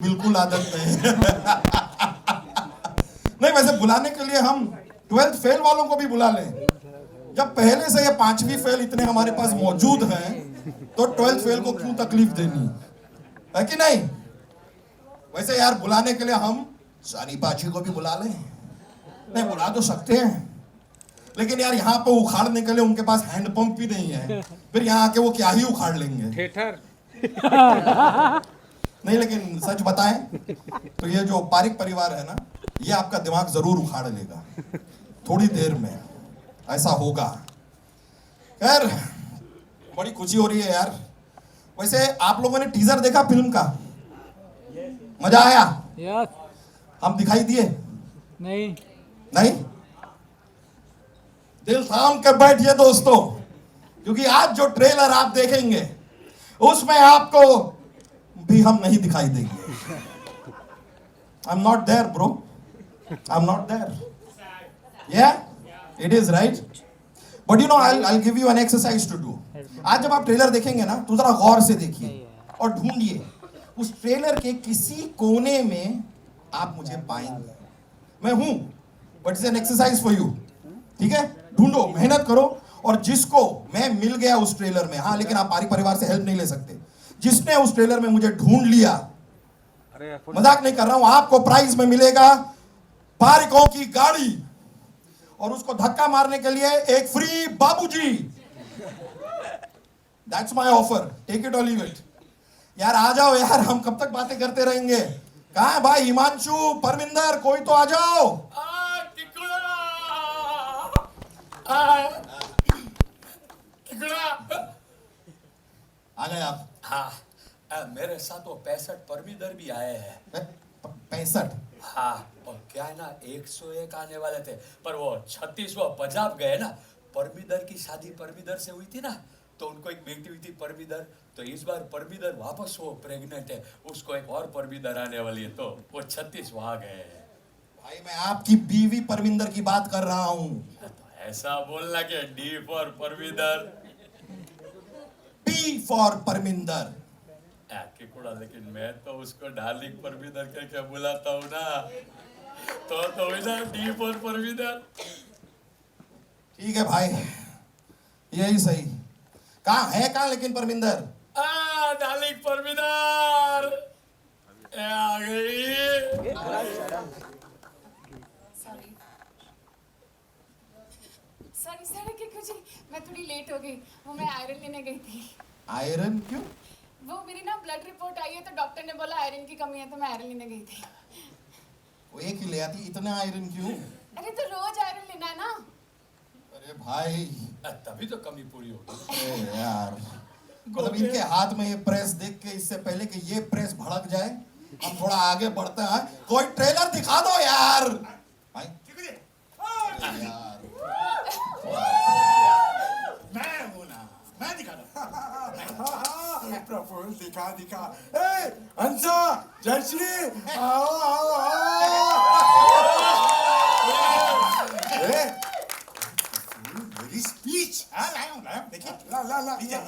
बिल्कुल आदत नहीं। नहीं, वैसे बुलाने के लिए हम 12th फेल वालों को भी बुला लें। जब पहले से ये 5वीं फेल इतने हमारे पास मौजूद हैं, तो 12th फेल को क्यों तकलीफ देनी है कि नहीं? वैसे यार बुलाने के लिए हम सानी पाची को भी बुला लें। नहीं, बुला तो सकते हैं, लेकिन यार यहाँ पे उखाड़ने के लिए उनके पास हैंडपंप भी नहीं है। फिर यहाँ आके वो क्या ही उखाड़ लेंगे। थिएटर नहीं, लेकिन सच बताएं तो ये जो पारिक परिवार है ना, ये आपका दिमाग जरूर उखाड़ लेगा थोड़ी देर में, ऐसा होगा। खैर, बड़ी खुशी हो रही है यार। वैसे आप लोगों ने टीजर देखा फिल्म का? मजा आया? यस हम दिखाई दिए? नहीं नहीं? दिल थाम के बैठिए दोस्तों, क्योंकि आज जो ट्रेलर आप देखेंगे उसमें आपको भी हम नहीं दिखाई देंगे। I am not there bro, I am not there. Yeah it is right, but you know I give you an exercise to do. आज जब आप ट्रेलर देखेंगे ना, तो जरा गौर से देखिए और ढूंढिए उस ट्रेलर के किसी कोने में आप मुझे पाएंगे। मैं हूं, but it's an exercise for you. ठीक है, ढूंढो, मेहनत करो, और जिसको मैं मिल गया उस ट्रेलर में, हाँ लेकिन आप पारिक परिवार से हेल्प नहीं ले सकते, जिसने उस ट्रेलर में मुझे ढूंढ लिया, मजाक नहीं कर रहा हूं, आपको प्राइज में मिलेगा पारिकों की गाड़ी, और उसको धक्का मारने के लिए एक फ्री बाबूजी। That's my offer, take it और लीव इट। यार आ जाओ यार, हम कब तक बातें करते रहेंगे? कहां है भाई हिमांशु, परमिंदर, कोई तो आ जाओ। आ गए आप? हाँ, मेरे साथ वो 65 परमिदर भी आए हैं। 65? हाँ, और क्या है ना, 101 आने वाले थे, पर वो 36वां पंजाब गए ना। परमिदर की शादी परमिदर से हुई थी ना, तो उनको एक बेटी हुई थी परमिदर। तो इस बार परमिदर वापस वो प्रेग्नेंट है, उसको एक और परमिदर आने वाली है, तो वो 36 वहां गए हैं। भाई मैं आपकी बीवी परमिंदर की बात कर रहा हूं। तो ऐसा बोलना कि D for Parminder, P for Parminder. कुड़ा, लेकिन मैं तो उसको डार्लिंग परमिदर करके बुलाता हूँ ना, तो डी फॉर परमिदर। ठीक है भाई, यही सही। कहाँ है, कहाँ लेकिन परमिंदर? डार्लिंग परमिदर आ गई। सॉरी सॉरी किकू जी, मैं थोड़ी लेट हो गई। वो मैं आयरन लेने गई थी। आयरन क्यों? वो मेरी ना ब्लड रिपोर्ट आई है, तो डॉक्टर ने बोला आयरन की कमी है, तो मैं आयरन लेने गई थी। वो एक ही ले आती, इतना आयरन क्यों? अरे तो रोज आयरन लेना है ना। अरे भाई, तभी तो कमी पूरी होगी। अरे यार, मतलब इनके हाथ में ये प्रेस देख के, इससे पहले कि ये प्रेस भड़क जाए, हम थोड़ा आगे बढ़ते हैं। कोई ट्रेलर दिखा दो यार भाई। यार मैं हूं ना, मैं दिखा दूं। प्रफुल्ल दिखा दिखा। ए हंसा, जयश्री, आओ आओ आओ। मेरी स्पीच लाया हूं, देखिए। ला ला ला लीजिए।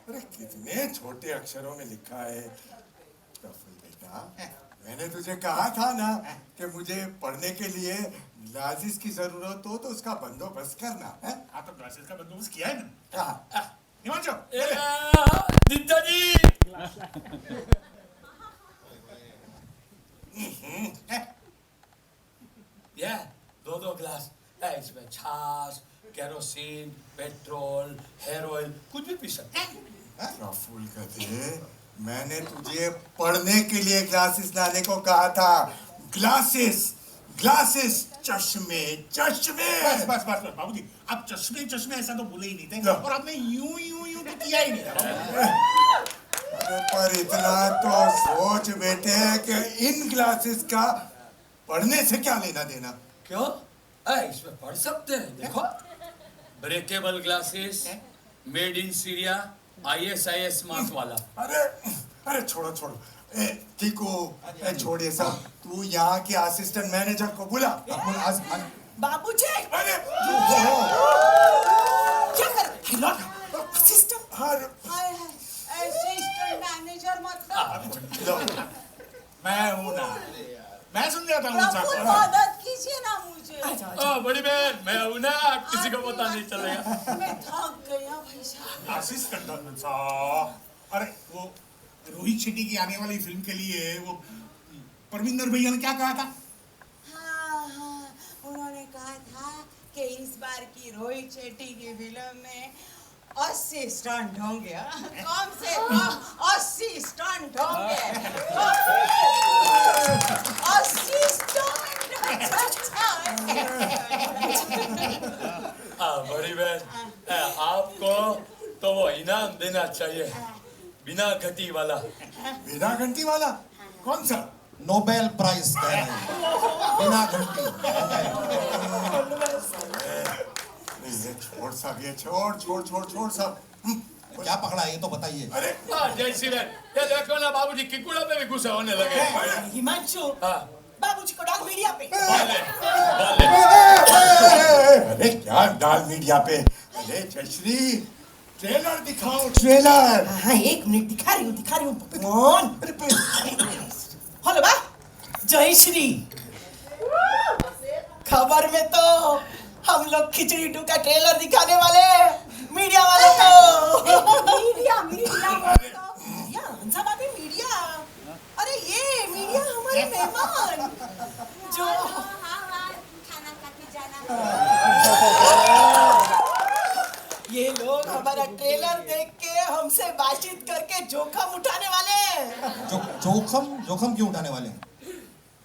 अरे कितने छोटे अक्षरों में लिखा है। प्रफुल्ल बेटा, मैंने तुझे कहा था ना कि मुझे पढ़ने के लिए ग्लासेस की जरूरत हो, तो उसका बंदोबस्त करना है। आप तो ग्लासेस का बंदोबस्त किया है ना? हाँ। हिमांशु, दिद्दा जी, ये दो ग्लास है, इसमें छाछ, केरोसिन, पेट्रोल, हेयर ऑयल, कुछ भी पी सकते हैं। प्रफुल्ल गधे, मैंने तुझे पढ़ने के लिए ग्लासेस लाने को कहा था। ग्लासेस ग्लासेस, चश्मे चश्मे। बस बस बस बस बाबूजी, आप चश्मे चश्मे ऐसा तो बोले ही नहीं थे, और आपने यूं यूं यूं तो किया ही नहीं था। अरे पर इतना तो सोच बेटे कि इन ग्लासेस का पढ़ने से क्या लेना देना। क्यों? इसमें पढ़ सकते हैं, देखो। Breakable glasses, made in Syria, ISIS mark वाला। अरे अरे छोड़ो छोड़ो। टीकू, छोड़िए सब। तू यहाँ के असिस्टेंट मैनेजर को बुला। बाबूजी, अरे क्या कर? हर असिस्टेंट मैनेजर मतलब लो, मैं हूँ ना, मैं समझाता हूँ प्रफुल्ल चाचा। मदद कीजिए ना मुझे। बड़ी बहन मैं हूं ना, किसी को पता नहीं चलेगा। मैं थक गया भाई साहब। असिस्टेंट साहब, अरे वो रोहित शेट्टी की आने वाली फिल्म के लिए वो परमिंदर भैया ने क्या कहा था? हाँ, उन्होंने कहा था कि इस बार की रोहित शेट्टी की फिल्म में 80 स्टंट होंगे। कम से कम 80 स्टंट होंगे। 80 स्टंट। बड़ी बहन आपको तो वो इनाम देना चाहिए, बिना घटी वाला। बिना घंटी वाला कौन सा? नोबेल प्राइज कह रहे हैं, बिना घंटी। ये छोड़ साहब, ये छोड़ साहब। क्या पकड़ा ये तो बताइए। अरे जय श्री राम। ये देखो ना बाबूजी किकुड़ा पे भी गुस्सा होने लगे। हिमांशु, हाँ, बाबूजी को डाल मीडिया पे। बोले, बोले। अरे क्या डाल मीडिया पे? अरे जयश्री, ट्रेलर दिखाओ, ट्रेलर। हाँ, एक मिनट दिखा रही हूँ कौन? हेलो बा, जय श्री। खबर में तो हम लोग खिचड़ी 2 का ट्रेलर दिखाने वाले मीडिया वालों को। मीडिया सब आते मीडिया। अरे ये मीडिया हमारे मेहमान जो खाना खा के जाना। ये लोग हमारा ट्रेलर देख के हमसे बातचीत करके जोखम उठाने वाले। जोखम क्यों उठाने वाले हैं?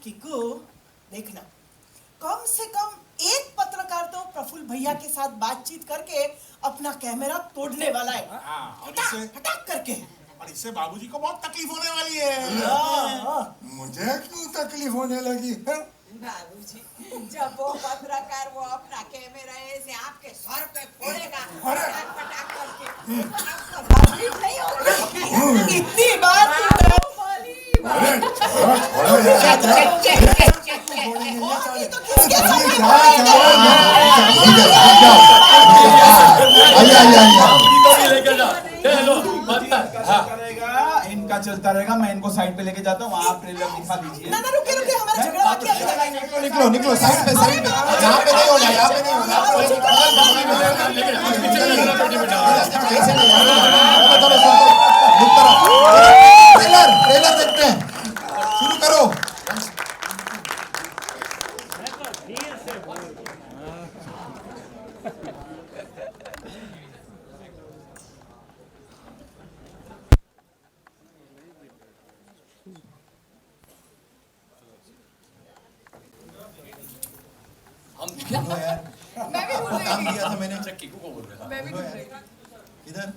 किकू देखना, कम से कम एक पत्रकार तो प्रफुल्ल भैया के साथ बातचीत करके अपना कैमरा तोड़ने वाला है। हाँ, और हटाक करके। इससे बाबूजी को बहुत तकलीफ होने वाली है। मुझे क्यों तकलीफ होने लगी है? बाबूजी, जब वो पत्रकार वो अपना कैमरा ऐसे आपके सर पे फोड़ेगा, पटाक करके, आपको तकलीफ नहीं होगी। इतनी बात अरे छोड़ो यार। तो किसके साथ बाबूजी को भी लेकर जा। चलो, मत। हाँ। इनका चलता रहेगा, मैं इनको साइड पे लेके जाता हूँ, वहाँ आप ट्रेलर दिखा दीजिए। ना रुके हमारा झगड़ा बाकी है। निकलो साइड पे यहाँ पे नहीं होगा, यहाँ पे नहीं होगा। ट्रेलर देखते हैं, शुरू करो। हम क्या लो यार, मैं भी भूल काम गई। किया था मैंने। अच्छा किकू को बोल रहे थे। मैं भी लो भूल यार, गई। इधर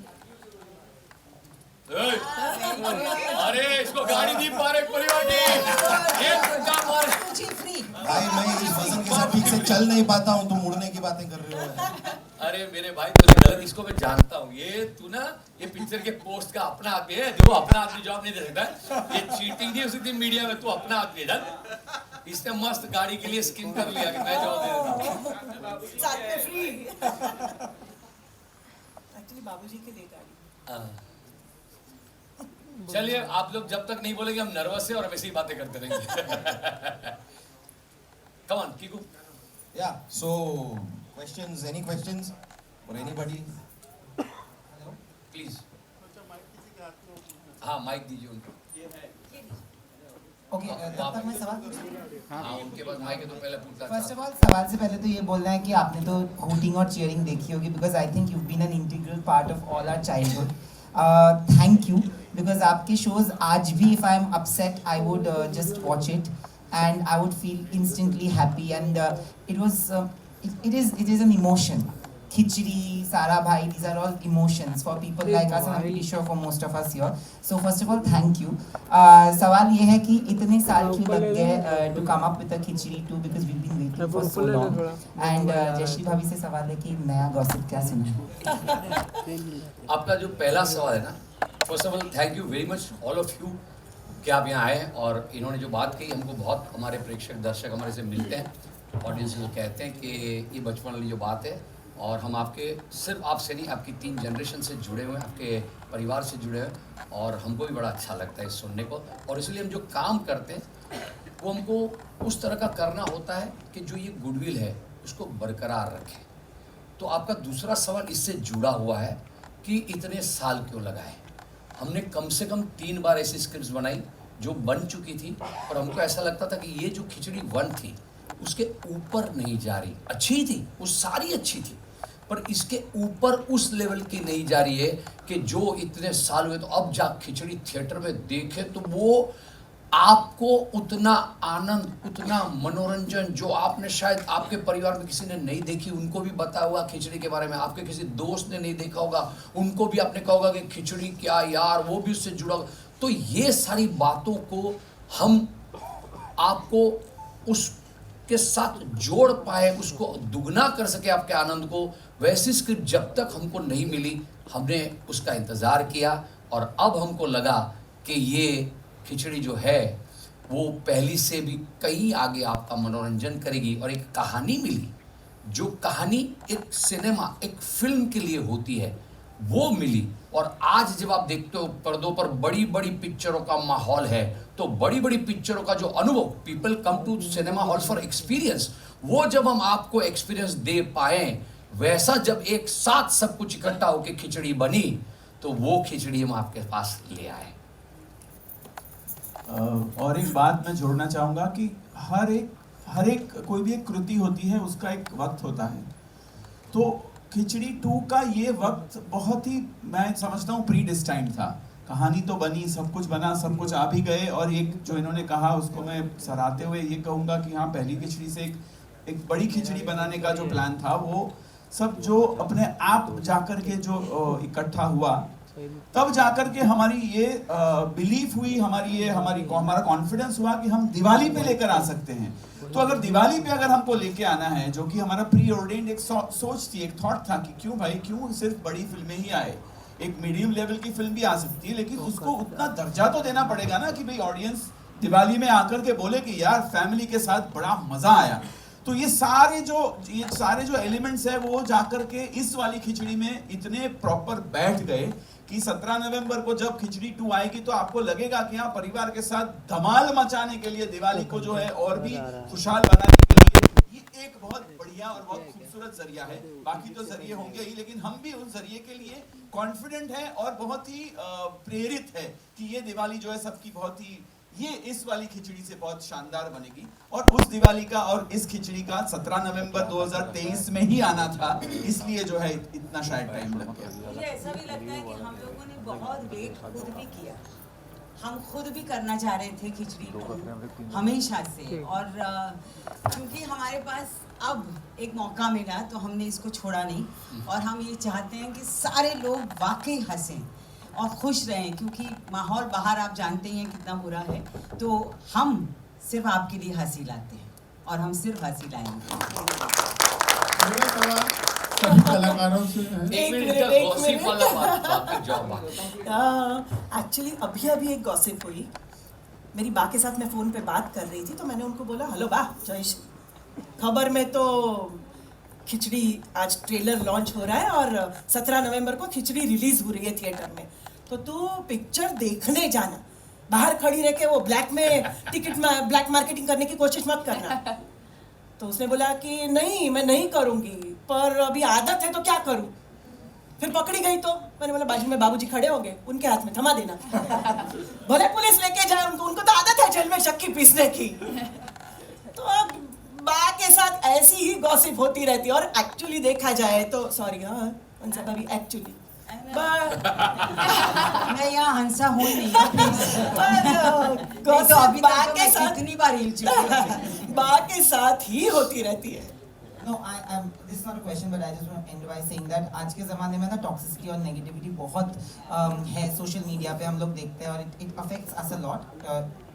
अरे इसको गाड़ी दी पारे परिवार की। एक काम मारे। भाई मैं इस वजन के साथ ठीक से चल नहीं पाता हूँ, तुम मुड़ने की बातें कर रहे हो। अरे मेरे भाई तुझे गलत, इसको मैं जानता हूँ। ये तू ना ये पिक्चर के पोस्ट का अपना आदमी है, जो अपना आदमी जॉब नहीं दे सकता। ये चीटिंग नहीं हो सकती मीडिया में, तू अपना आदमी है। इसने मस्त गाड़ी के लिए स्कीम कर लिया कि मैं जॉब दे देता हूँ। साथ में फ्री। एक्चुअली बाबूजी के लिए गाड़ी। चलिए आप लोग जब तक नहीं बोलेंगे हम नर्वस है और हम ऐसी बातें करते रहेंगे। Come on Kiku. Yeah, so questions, any questions for anybody? Please. हाँ माइक दीजिए उनको। ओके, तब तक मैं सवाल पूछूं? हाँ उनके पास माइक है तो पहले पूछता फर्स्ट ऑफ ऑल सवाल से पहले तो ये बोलना है कि आपने तो हूटिंग और चीयरिंग देखी होगी, because I think you been an integral part of all our childhood. Thank you, because आपके शोज आज भी if I am upset I would just watch it and I would feel instantly happy, and it is an emotion. Khichdi, Sara Bhai, these are all emotions for people like us, and I'm pretty sure for most of us here. So first of all, thank you. सवाल ये है कि इतने साल क्यों लग गए to come up with a Khichdi 2, because we've been waiting for so long. And Jayashree भाभी से सवाल है कि नया गॉसिप क्या सुना है? आपका जो पहला सवाल है ना, first of all thank you very much all of you कि आप यहाँ आए हैं और इन्होंने जो बात कही हमको बहुत, हमारे प्रेक्षक दर्शक हमारे से मिलते हैं, ऑडियंस को कहते हैं कि ये बचपन वाली जो बात है और हम आपके सिर्फ आपसे नहीं, आपकी 3 जनरेशन से जुड़े हुए हैं, आपके परिवार से जुड़े हैं और हमको भी बड़ा अच्छा लगता है इस सुनने को। और इसलिए हम जो काम करते हैं वो हमको उस तरह का करना होता है कि जो ये गुडविल है उसको बरकरार रखें। तो आपका दूसरा सवाल इससे जुड़ा हुआ है कि इतने साल क्यों लगाए। हमने कम से कम 3 बार ऐसी स्क्रिप्ट्स बनाई जो बन चुकी थी और हमको ऐसा लगता था कि ये जो खिचड़ी 1 थी उसके ऊपर नहीं जा रही। अच्छी थी, वो सारी अच्छी थी, पर इसके ऊपर उस लेवल की नहीं जा रही है कि जो इतने साल हुए तो अब जा खिचड़ी थिएटर में देखे तो वो आपको उतना आनंद, उतना मनोरंजन जो आपने शायद आपके परिवार में किसी ने नहीं देखी, उनको भी बताया हुआ खिचड़ी के बारे में, आपके किसी दोस्त ने नहीं देखा होगा, उनको भी आपने कहा होगा कि खिचड़ी क्या यार, वो भी उससे जुड़ा होगा। तो ये सारी बातों को हम आपको उसके साथ जोड़ पाए, उसको दुगना कर सके आपके आनंद को। वैसी स्क्रिप्ट जब तक हमको नहीं मिली हमने उसका इंतज़ार किया और अब हमको लगा कि ये खिचड़ी जो है वो पहली से भी कहीं आगे आपका मनोरंजन करेगी। और एक कहानी मिली, जो कहानी एक सिनेमा, एक फिल्म के लिए होती है, वो मिली। और आज जब आप देखते हो पर्दों पर बड़ी बड़ी पिक्चरों का माहौल है, तो बड़ी बड़ी पिक्चरों का जो अनुभव, people come to cinema hall for experience, वो जब हम आपको एक्सपीरियंस दे पाए, वैसा जब एक साथ सब कुछ इकट्ठा होकर खिचड़ी बनी, तो वो खिचड़ी हम आपके पास ले आए। और एक बात मैं जोड़ना चाहूँगा कि हर एक कोई भी एक कृति होती है, उसका एक वक्त होता है। तो खिचड़ी 2 का ये वक्त बहुत ही, मैं समझता हूँ, प्री डिस्टाइंड था। कहानी तो बनी, सब कुछ बना, सब कुछ आ भी गए। और एक जो इन्होंने कहा उसको मैं सराहते हुए ये कहूँगा कि हाँ, पहली खिचड़ी से एक बड़ी खिचड़ी बनाने का जो प्लान था वो सब जो अपने आप जाकर के जो इकट्ठा हुआ, तब जाकर के हमारी ये बिलीफ हुई, हमारा कॉन्फिडेंस हुआ कि हम दिवाली पे लेकर आ सकते हैं। तो अगर दिवाली पे अगर हमको लेके आना है, जो कि हमारा प्री ऑर्डेंड एक सोच थी, एक थॉट था कि क्यों सिर्फ बड़ी फिल्में ही आए, एक मीडियम लेवल की फिल्म भी आ सकती है, लेकिन उसको उतना दर्जा तो देना पड़ेगा ना कि भाई ऑडियंस दिवाली में आकर के बोले कि यार फैमिली के साथ बड़ा मजा आया। तो ये सारे जो एलिमेंट्स है वो जाकर के इस वाली खिचड़ी में इतने प्रॉपर बैठ गए कि 17 नवंबर को जब खिचड़ी 2 आएगी तो आपको लगेगा कि हाँ, परिवार के साथ धमाल मचाने के लिए, दिवाली को जो है और भी खुशहाल बनाने के लिए ये एक बहुत बढ़िया और बहुत खूबसूरत जरिया है। बाकी तो जरिए होंगे ही, लेकिन हम भी उस जरिए के लिए कॉन्फिडेंट है और बहुत ही प्रेरित है कि ये दिवाली जो है सबकी बहुत ही, ये इस वाली खिचड़ी से बहुत शानदार बनेगी। और उस दिवाली का और इस खिचड़ी का 17 नवंबर 2023 में ही आना था, इसलिए जो है इतना शायद टाइम लग गया। मुझे ऐसा भी लगता है कि हम लोगों ने बहुत वेट खुद भी किया, हम खुद भी करना चाह रहे थे खिचड़ी को हमेशा से। और क्योंकि हमारे पास अब एक मौका मिला तो हमने इसको छोड़ा नहीं। और हम ये चाहते हैं कि सारे लोग वाकई हंसें और खुश रहें, क्योंकि माहौल बाहर आप जानते ही हैं कितना बुरा है। तो हम सिर्फ आपके लिए हंसी लाते हैं और हम सिर्फ हंसी लाएंगे। मेरा सवाल सभी कलाकारों से है। एक मिनट एक्चुअली अभी एक गॉसिप हुई। मेरी बा के साथ मैं फ़ोन पे बात कर रही थी, तो मैंने उनको बोला, हेलो बा, जयेश, खबर में तो खिचड़ी आज ट्रेलर लॉन्च हो रहा है और 17 नवंबर को खिचड़ी रिलीज हो रही है थिएटर में, तो तू पिक्चर देखने जाना, बाहर खड़ी रह के वो ब्लैक मार्केटिंग करने की कोशिश मत करना। तो उसने बोला कि नहीं, मैं नहीं करूँगी, पर अभी आदत है तो क्या करूँ। फिर पकड़ी गई तो मैंने बोला बाजू में बाबूजी खड़े होंगे, उनके हाथ में थमा देना, भले पुलिस लेके जाए उनको तो आदत है जेल में चक्की पीसने की। तो अब बा के साथ ऐसी ही गॉसिप होती रहती है। और एक्चुअली देखा जाए तो, सॉरी हाँ, उनसे कभी एक्चुअली मैं यहाँ हंसा हूँ नहीं, तो अभी बा के साथ कितनी बार हिल चुकी है, बा के साथ ही होती रहती है। No, this is not a question, but I just want to end by saying that आज के ज़माने में ना टॉक्सिसिटी और नेगेटिविटी बहुत है सोशल मीडिया पे, हम लोग देखते हैं, और it affects us a lot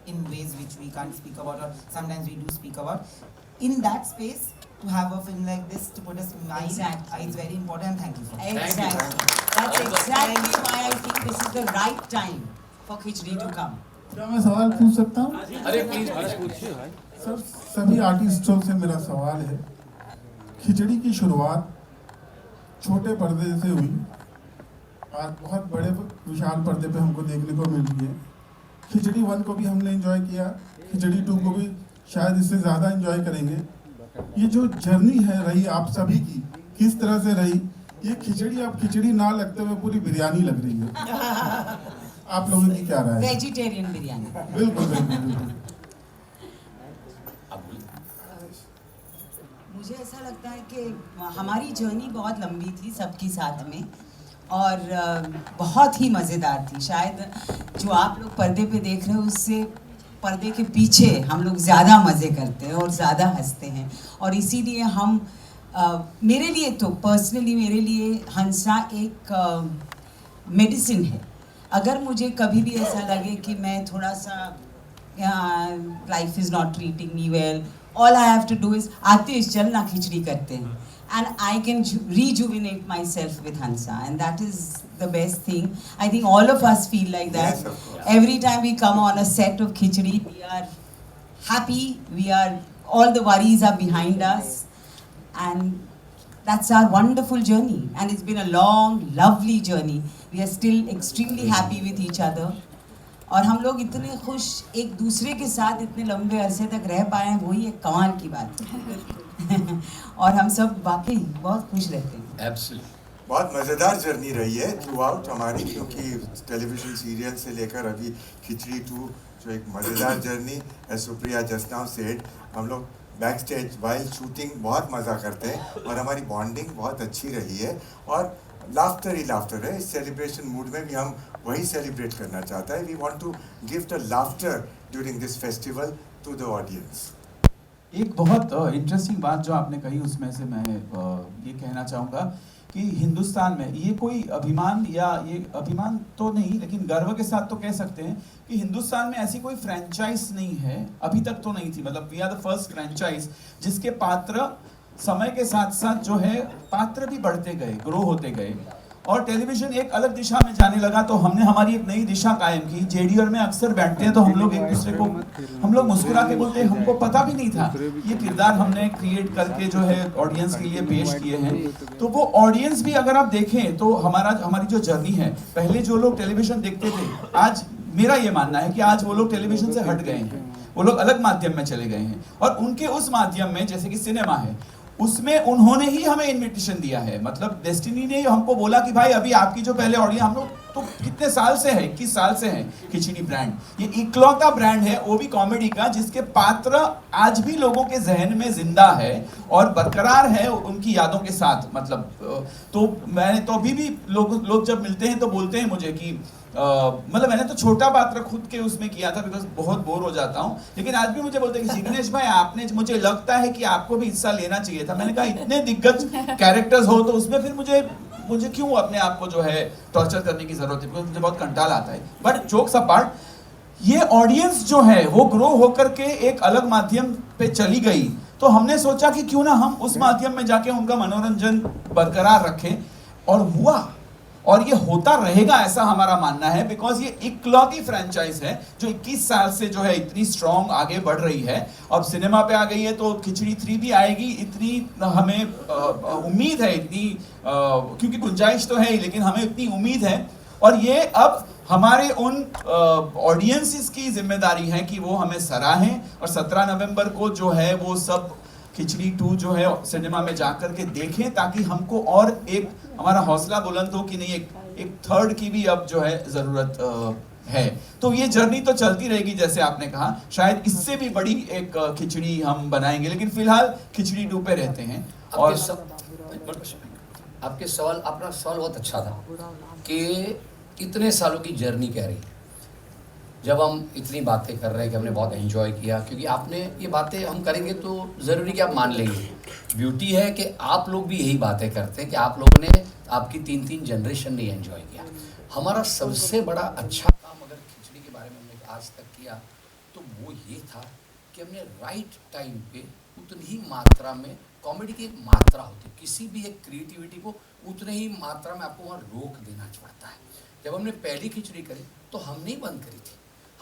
in ways which we can't speak about, or sometimes we do speak about. In that space, to have a film like this to put a smile, it's very important. Thank you for that. Exactly. That's exactly why I think this is the right time for khichdi to come. क्या मैं सवाल पूछ सकता हूँ? अरे please पूछिए। Sir, सभी आर्टिस्टों से मेरा सवाल है, खिचड़ी की शुरुआत छोटे पर्दे से हुई, आज बहुत बड़े विशाल पर्दे पे हमको देखने को मिल रही है। खिचड़ी 1 को भी हमने एंजॉय किया, खिचड़ी 2 को भी शायद इससे ज़्यादा एंजॉय करेंगे। ये जो जर्नी है रही आप सभी की, किस तरह से रही, ये खिचड़ी अब खिचड़ी ना लगते हुए पूरी बिरयानी लग रही है। आप लोगों की क्या राय है? वेजिटेरियन बिरयानी। बिल्कुल बिल्कुल बिल्कुल। मुझे ऐसा लगता है कि हमारी जर्नी बहुत लंबी थी सबके साथ में, और बहुत ही मज़ेदार थी। शायद जो आप लोग पर्दे पे देख रहे हो उससे पर्दे के पीछे हम लोग ज़्यादा मज़े करते हैं और ज़्यादा हंसते हैं, और इसीलिए हम मेरे लिए तो पर्सनली मेरे लिए हंसा एक मेडिसिन है। अगर मुझे कभी भी ऐसा लगे कि मैं थोड़ा सा life is not treating me well, all I have to do is आतिश चलना खिचड़ी करते हैं, and I can rejuvenate myself with Hansa, and that is the best thing. I think all of us feel like that. Yes, of course. Every time we come on a set of khichdi, we are happy, all the worries are behind us, and that's our wonderful journey, and it's been a long, lovely journey. We are still extremely happy with each other. और हम लोग इतने खुश एक दूसरे के साथ इतने लंबे अरसे तक रह पाए हैं, वही एक कमाल की बात है। और हम सब वाकई बहुत खुश रहते हैं। एब्सोल्युटली। बहुत मज़ेदार जर्नी रही है थ्रू आउट हमारी, क्योंकि टेलीविज़न सीरियल से लेकर अभी खिचड़ी 2 जो एक मज़ेदार journey, as Supriya just now said, हम लोग बैक स्टेज वाइल शूटिंग बहुत मज़ा करते हैं और हमारी बॉन्डिंग बहुत अच्छी रही है, और लाफ्टर ही लाफ्टर है। इस सेलिब्रेशन मूड में भी हम वही सेलिब्रेट करना चाहता है। We want to give the laughter during this festival to the audience. एक बहुत इंटरेस्टिंग बात जो आपने कही, उसमें से मैं ये कहना चाहूँगा कि हिंदुस्तान में ये कोई अभिमान, या ये अभिमान तो नहीं लेकिन गर्व के साथ तो कह सकते हैं कि हिंदुस्तान में ऐसी कोई फ्रेंचाइज नहीं है, अभी तक तो नहीं थी। मतलब we are the first franchise जिसके पात्र समय के साथ साथ जो है पात्र भी बढ़ते गए, ग्रो होते गए, और टेलीविजन एक अलग दिशा में जाने लगा, तो हमने हमारी एक नई दिशा कायम की। जेडी और मैं अक्सर बैठते हैं तो हम लोग एक दूसरे को, हम लोग मुस्कुरा के बोलते हैं, हमको पता भी नहीं था ये किरदार हमने क्रिएट करके जो है ऑडियंस के लिए पेश किए हैं। तो वो ऑडियंस भी अगर आप देखें तो हमारी जो जर्नी है, पहले जो लोग टेलीविजन देखते थे, आज मेरा ये मानना है कि आज वो लोग टेलीविजन से हट गए हैं, वो लोग अलग माध्यम में चले गए हैं, और उनके उस माध्यम में जैसे कि सिनेमा है, उसमें उन्होंने ही हमें इनविटेशन दिया है। मतलब डेस्टिनी ने हमको बोला कि भाई अभी आपकी जो पहले ऑडियंस, हम लोग तो कितने साल से है, 21 साल से है खिचड़ी ब्रांड, ये इकलौता ब्रांड है वो भी कॉमेडी का जिसके पात्र आज भी लोगों के जहन में जिंदा है और बरकरार है उनकी यादों के साथ। मतलब तो मैंने तो अभी भी लोग जब मिलते हैं तो बोलते हैं मुझे कि मतलब मैंने तो छोटा पात्र खुद के उसमें किया था बिकॉज बहुत बोर हो जाता हूँ, लेकिन आज भी मुझे बोलते हैं कि जिग्नेश भाई आपने, मुझे लगता है कि आपको भी हिस्सा लेना चाहिए था। मैंने कहा इतने दिग्गज कैरेक्टर्स हो तो उसमें फिर मुझे क्यों अपने आप को जो है टॉर्चर करने की जरूरत है, बिकॉज मुझे बहुत कंटाल आता है। बट जोक्स अपार्ट, ये ऑडियंस जो है वो ग्रो होकर के एक अलग माध्यम पे चली गई, तो हमने सोचा कि क्यों ना हम उस माध्यम में जाके उनका मनोरंजन बरकरार रखें, और हुआ, और ये होता रहेगा ऐसा हमारा मानना है, बिकॉज ये इकलौती फ्रेंचाइज है जो 21 साल से जो है इतनी स्ट्रॉन्ग आगे बढ़ रही है। अब सिनेमा पे आ गई है तो खिचड़ी 3 भी आएगी, इतनी हमें उम्मीद है, इतनी क्योंकि गुंजाइश तो है ही, लेकिन हमें इतनी उम्मीद है, और ये अब हमारे उन ऑडियंसेस की जिम्मेदारी है कि वो हमें सराहें, और 17 नवंबर को जो है वो सब खिचड़ी 2 जो है सिनेमा में जाकर के देखें, ताकि हमको और एक हमारा हौसला बुलंद हो कि नहीं एक थर्ड की भी अब जो है जरूरत है। तो ये जर्नी तो चलती रहेगी, जैसे आपने कहा, शायद इससे भी बड़ी एक खिचड़ी हम बनाएंगे, लेकिन फिलहाल खिचड़ी 2 पे रहते हैं। और आपके सवाल, अपना सवाल बहुत अच्छा था कि इतने सालों की जर्नी कह रही, जब हम इतनी बातें कर रहे हैं कि हमने बहुत एंजॉय किया, क्योंकि आपने ये बातें हम करेंगे तो ज़रूरी कि आप मान लेंगे। ब्यूटी है कि आप लोग भी यही बातें करते हैं कि आप लोगों ने आपकी 3 जनरेशन ने एंजॉय किया। हमारा सबसे बड़ा अच्छा काम अगर खिचड़ी के बारे में हमने आज तक किया तो वो ये था कि हमने राइट टाइम पे उतनी ही मात्रा में, कॉमेडी की एक मात्रा होती है, किसी भी एक क्रिएटिविटी को उतने ही मात्रा में आपको वहाँ रोक देना पड़ता है। जब हमने पहली खिचड़ी करी तो हमने ही बंद करी थी,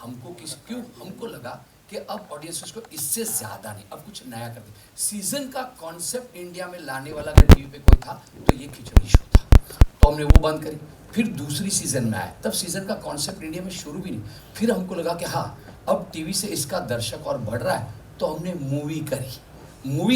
हमको लगा कि अब ऑडियंस उसको इससे ज़्यादा नहीं, अब कुछ नया कर दे। सीजन का कॉन्सेप्ट इंडिया में लाने वाला अगर टीवी पे कोई था तो ये खिचड़ी शो था, तो हमने वो बंद करी। फिर दूसरी सीज़न में आया, तब सीज़न का कॉन्सेप्ट इंडिया में शुरू भी नहीं। फिर हमको लगा कि हाँ अब टीवी से इसका दर्शक और बढ़ रहा है, तो हमने मूवी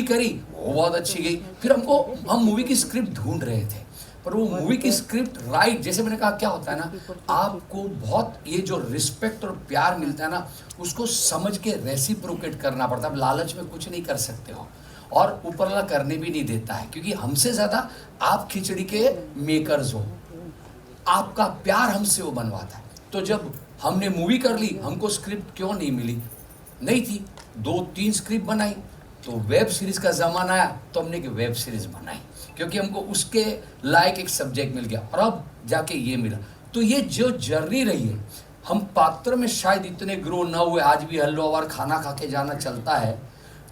करी, वो बहुत अच्छी गई। फिर हम मूवी की स्क्रिप्ट ढूंढ रहे थे, पर वो मूवी की स्क्रिप्ट राइट, जैसे मैंने कहा क्या होता है ना, आपको बहुत ये जो रिस्पेक्ट और प्यार मिलता है ना, उसको समझ के रेसिप्रोकेट करना पड़ता है। अब लालच में कुछ नहीं कर सकते हो, और ऊपर वाला करने भी नहीं देता है, क्योंकि हमसे ज़्यादा आप खिचड़ी के मेकर्स हो, आपका प्यार हमसे वो बनवाता है। तो जब हमने मूवी कर ली, हमको स्क्रिप्ट क्यों नहीं मिली, नहीं थी, 2-3 स्क्रिप्ट बनाई, तो वेब सीरीज़ का ज़माना आया तो हमने एक वेब सीरीज़ बनाई, क्योंकि हमको उसके लायक एक सब्जेक्ट मिल गया, और अब जाके ये मिला। तो ये जो जर्नी रही है, हम पात्र में शायद इतने ग्रो ना हुए, आज भी हल्लो और खाना खा के जाना चलता है,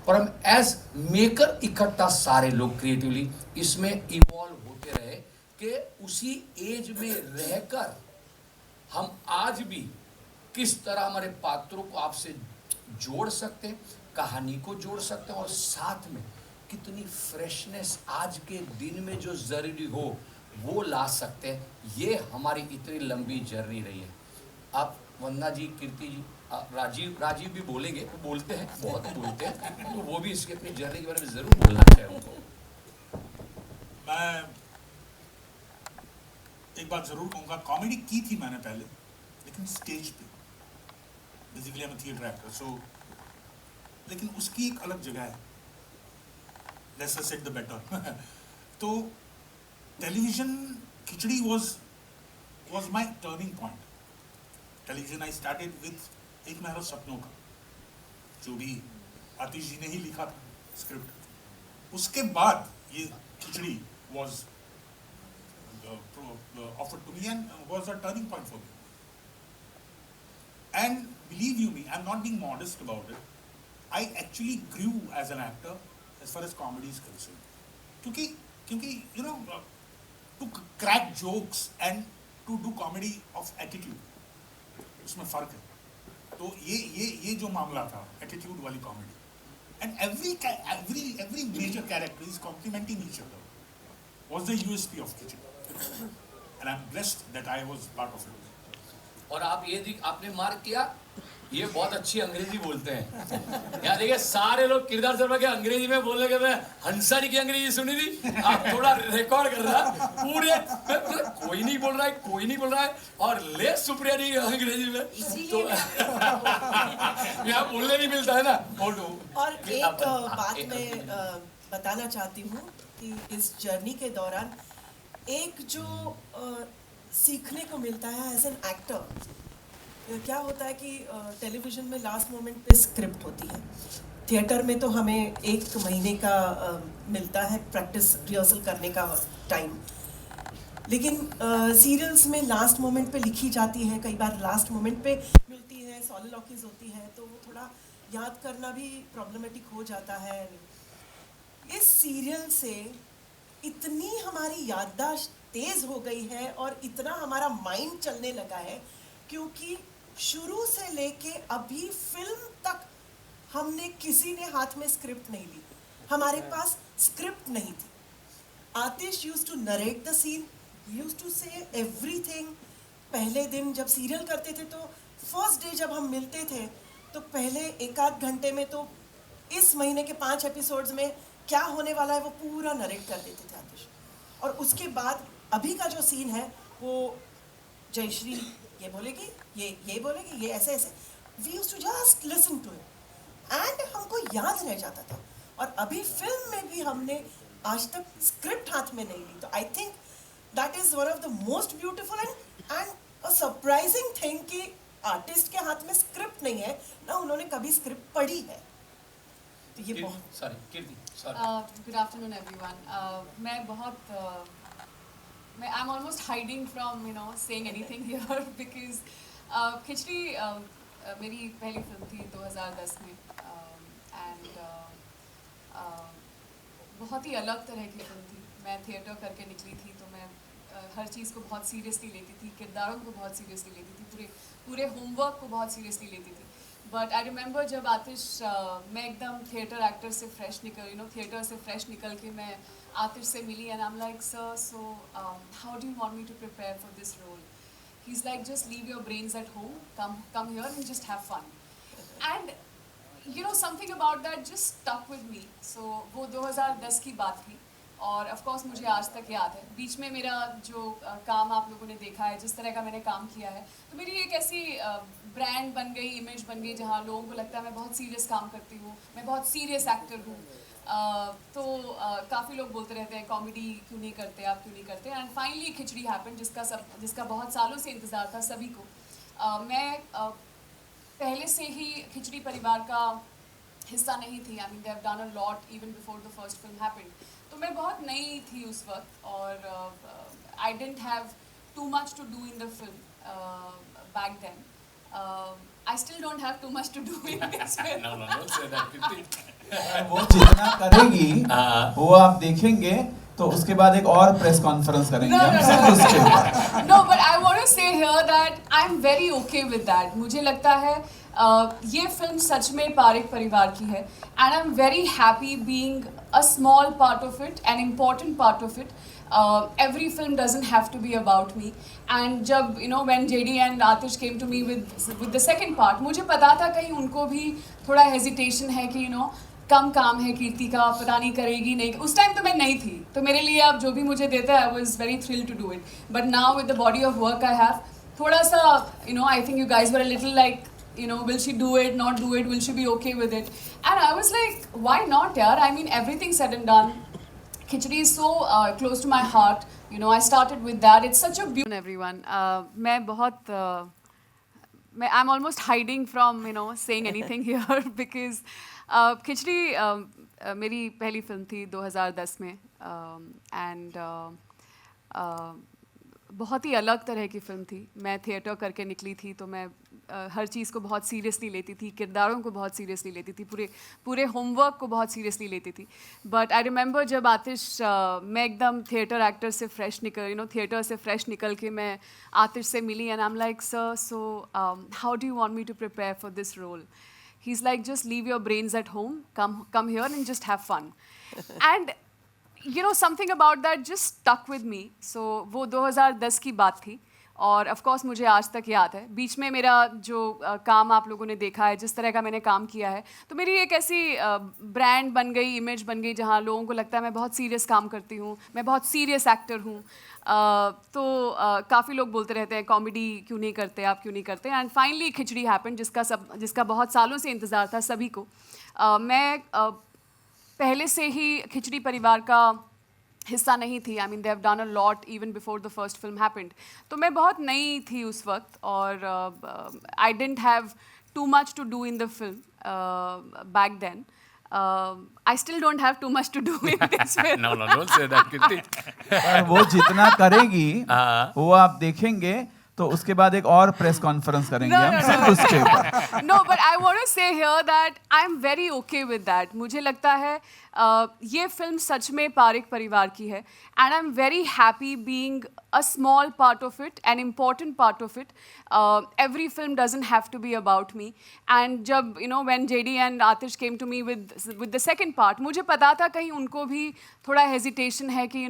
पर हम एज मेकर इकट्ठा सारे लोग क्रिएटिवली इसमें इवॉल्व होते रहे कि उसी एज में रहकर हम आज भी किस तरह हमारे पात्रों को आपसे जोड़ सकते हैं, कहानी को जोड़ सकते हैं, और साथ में कितनी फ्रेशनेस आज के दिन में जो ज़रूरी हो वो ला सकते हैं। ये हमारी इतनी लंबी जर्नी रही है। आप वंदना जी, कीर्ति जी, राजीव भी बोलेंगे, वो बोलते हैं, बहुत बोलते हैं, तो वो भी इसकी अपनी जर्नी के बारे में ज़रूर बोलना चाहिए उनको। मैं एक बात जरूर कहूँगा, कॉमेडी की थी मैंने पहले, लेकिन स्टेज पे, basically I am theatre actor, so लेकिन उसकी एक अलग जगह है, लेट्स सेट द बेटर। तो television, Khichdi was my turning point. Television I started with एक महरो सपनों का, जो भी आतिश जी ने ही लिखा था स्क्रिप्ट। उसके बाद ये खिचड़ी was offered to me and was a turning point for me. And believe you me, I'm not being modest about it. I actually grew as an actor as far as comedy is concerned. क्योंकि you know, to crack jokes and to do comedy of attitude, उसमें फर्क है। तो ये जो मामला था attitude वाली comedy, and every major character is complementing each other, was the USP of Khichdi, and I'm blessed that I was part of it. और आप ये आपने मार्क किया, ये बहुत अच्छी अंग्रेजी बोलते हैं। यहाँ देखिए सारे लोग किरदार शर्मा के अंग्रेजी में बोलने के, मैं हंसारी की अंग्रेजी सुनी थी, आप थोड़ा रिकॉर्ड कर रहा पूरे, कोई नहीं बोल रहा है, और ले सुप्रिया जी अंग्रेजी में, तो यहाँ बोलने नहीं मिलता है ना। और एक बात मैं बताना चाहती हूँ कि इस जर्नी के दौरान एक जो सीखने को मिलता है एज एन एक्टर, क्या होता है कि टेलीविज़न में लास्ट मोमेंट पे स्क्रिप्ट होती है, थिएटर में तो हमें 1 महीने का मिलता है प्रैक्टिस रिहर्सल करने का टाइम, लेकिन सीरियल्स में लास्ट मोमेंट पे लिखी जाती है, कई बार लास्ट मोमेंट पे मिलती है, सॉलिलॉक्यूज होती है, तो वो थोड़ा याद करना भी प्रॉब्लमेटिक हो जाता है। इस सीरियल से इतनी हमारी याददाश्त तेज़ हो गई है और इतना हमारा माइंड चलने लगा है, क्योंकि शुरू से लेके अभी फिल्म तक हमने किसी ने हाथ में स्क्रिप्ट नहीं ली, हमारे पास स्क्रिप्ट नहीं थी। Aatish used to narrate the scene, used to say everything. पहले दिन जब सीरियल करते थे तो फर्स्ट डे जब हम मिलते थे तो पहले 1-8 घंटे में तो इस महीने के 5 एपिसोड्स में क्या होने वाला है वो पूरा नरेट कर देते थे आतिश। और उसके बाद अभी का जो सीन है वो जयश्री ये बोलेगी, ये बोलेगी, ये ऐसे ऐसे, we used to just listen to it and हमको याद रह जाता था। और अभी फिल्म में भी हमने आज तक स्क्रिप्ट हाथ में नहीं ली, तो I think that is one of the most beautiful and a surprising thing कि आर्टिस्ट के हाथ में स्क्रिप्ट नहीं है ना, उन्होंने कभी स्क्रिप्ट पढ़ी है। तो ये बहुत sorry Kirti, good afternoon everyone. मैं I am almost hiding from saying anything here because Khichdi मेरी पहली फिल्म थी 2010 में, एंड बहुत ही अलग तरह की फिल्म थी। मैं थिएटर करके निकली थी तो मैं हर चीज़ को बहुत सीरियसली लेती थी, किरदारों को बहुत सीरियसली लेती थी, पूरे होमवर्क को बहुत सीरियसली लेती थी। बट आई रिमेंबर जब आतिश मैं एकदम थिएटर एक्टर से फ्रेश निकल थिएटर से फ्रेश निकल के मैं आतिश से मिली and I am like sir so how do you want me to prepare for this role he is like just leave your brains at home come here and just have fun and something about that just stuck with me so वो 2010 की बात थी और of course मुझे आज तक याद है बीच में मेरा जो काम आप लोगों ने देखा है जिस तरह का मैंने काम किया है तो मेरी एक ऐसी ब्रांड बन गई इमेज बन गई जहाँ लोगों को लगता है मैं बहुत सीरियस काम करती हूँ मैं बहुत सीरियस एक्टर हूँ तो काफ़ी लोग बोलते रहते हैं कॉमेडी क्यों नहीं करते आप क्यों नहीं करते एंड फाइनली खिचड़ी हैपन जिसका बहुत सालों से इंतज़ार था सभी को मैं पहले से ही खिचड़ी परिवार का हिस्सा नहीं थी I mean they have done a lot even before the first film happened तो मैं बहुत नई थी उस वक्त और I didn't have too much to do in the film back then I still don't have too much to do in this film No, don't say that, Kirti. वो जितना करेगी वो आप देखेंगे तो उसके बाद एक और प्रेस कॉन्फ्रेंस करेंगे हम सिर्फ उसके ऊपर। No, but I want to say here that I'm very okay with that. मुझे लगता है ये फिल्म सच में पारिक परिवार की है and I'm very happy being a small part of it, an important part of it. Every film doesn't have to be about me. And जब when JD and Atish came to me with the second part, मुझे पता था कहीं उनको भी थोड़ा hesitation है कि कम काम है कीर्ति का पता नहीं करेगी नहीं उस टाइम तो मैं नहीं थी तो मेरे लिए आप जो भी मुझे देते हैं I was very thrilled to do it but now with the body of work I have थोड़ा सा I think you guys were a little like will she do it not do it will she be okay with it and I was like why not yaar I mean everything said and done khichdi is so close to my heart I started with that it's such a beautiful everyone मैं बहुत I'm almost hiding from saying anything here because खिचड़ी मेरी पहली film थी 2010 में and बहुत ही अलग तरह की फिल्म थी मैं थिएटर करके निकली थी तो मैं हर चीज़ को बहुत सीरियसली लेती थी किरदारों को बहुत सीरियसली लेती थी पूरे होमवर्क को बहुत सीरियसली लेती थी बट आई रिमेंबर जब आतिश मैं एकदम थिएटर एक्टर से फ्रेश थिएटर से फ्रेश निकल के मैं आतिश से मिली and I am like sir so how do you want me to prepare for this role He's like, just leave your brains at home, come here and just have fun. And something about that just stuck with me. So वो 2010 की बात थी और of course मुझे आज तक याद है बीच में मेरा जो काम आप लोगों ने देखा है जिस तरह का मैंने काम किया है तो मेरी एक ऐसी ब्रांड बन गई इमेज बन गई जहाँ लोगों को लगता है मैं बहुत सीरियस काम करती हूँ मैं बहुत सीरियस एक्टर हूँ तो काफ़ी लोग बोलते रहते हैं कॉमेडी क्यों नहीं करते आप क्यों नहीं करते एंड फाइनली खिचड़ी हैपन जिसका बहुत सालों से इंतज़ार था सभी को मैं पहले से ही खिचड़ी परिवार का हिस्सा नहीं थी I mean they have done a lot even before the first film happened तो मैं बहुत नई थी उस वक्त और I didn't have too much to do in the film back then I still don't have too much to do in this film. No, don't say that, Kirti. पर वो जितना करेगी वो आप देखेंगे तो उसके बाद एक और प्रेस कॉन्फ्रेंस करेंगे हम सिर्फ उसके ऊपर। No, but I want to say here that I'm very okay with that. मुझे लगता है ये फिल्म सच में पारिक परिवार की है and I'm very happy being a small part of it, an important part of it. Every film doesn't have to be about me. And जब when JD and Atish came to me with the second part, मुझे पता था कहीं उनको भी थोड़ा hesitation है कि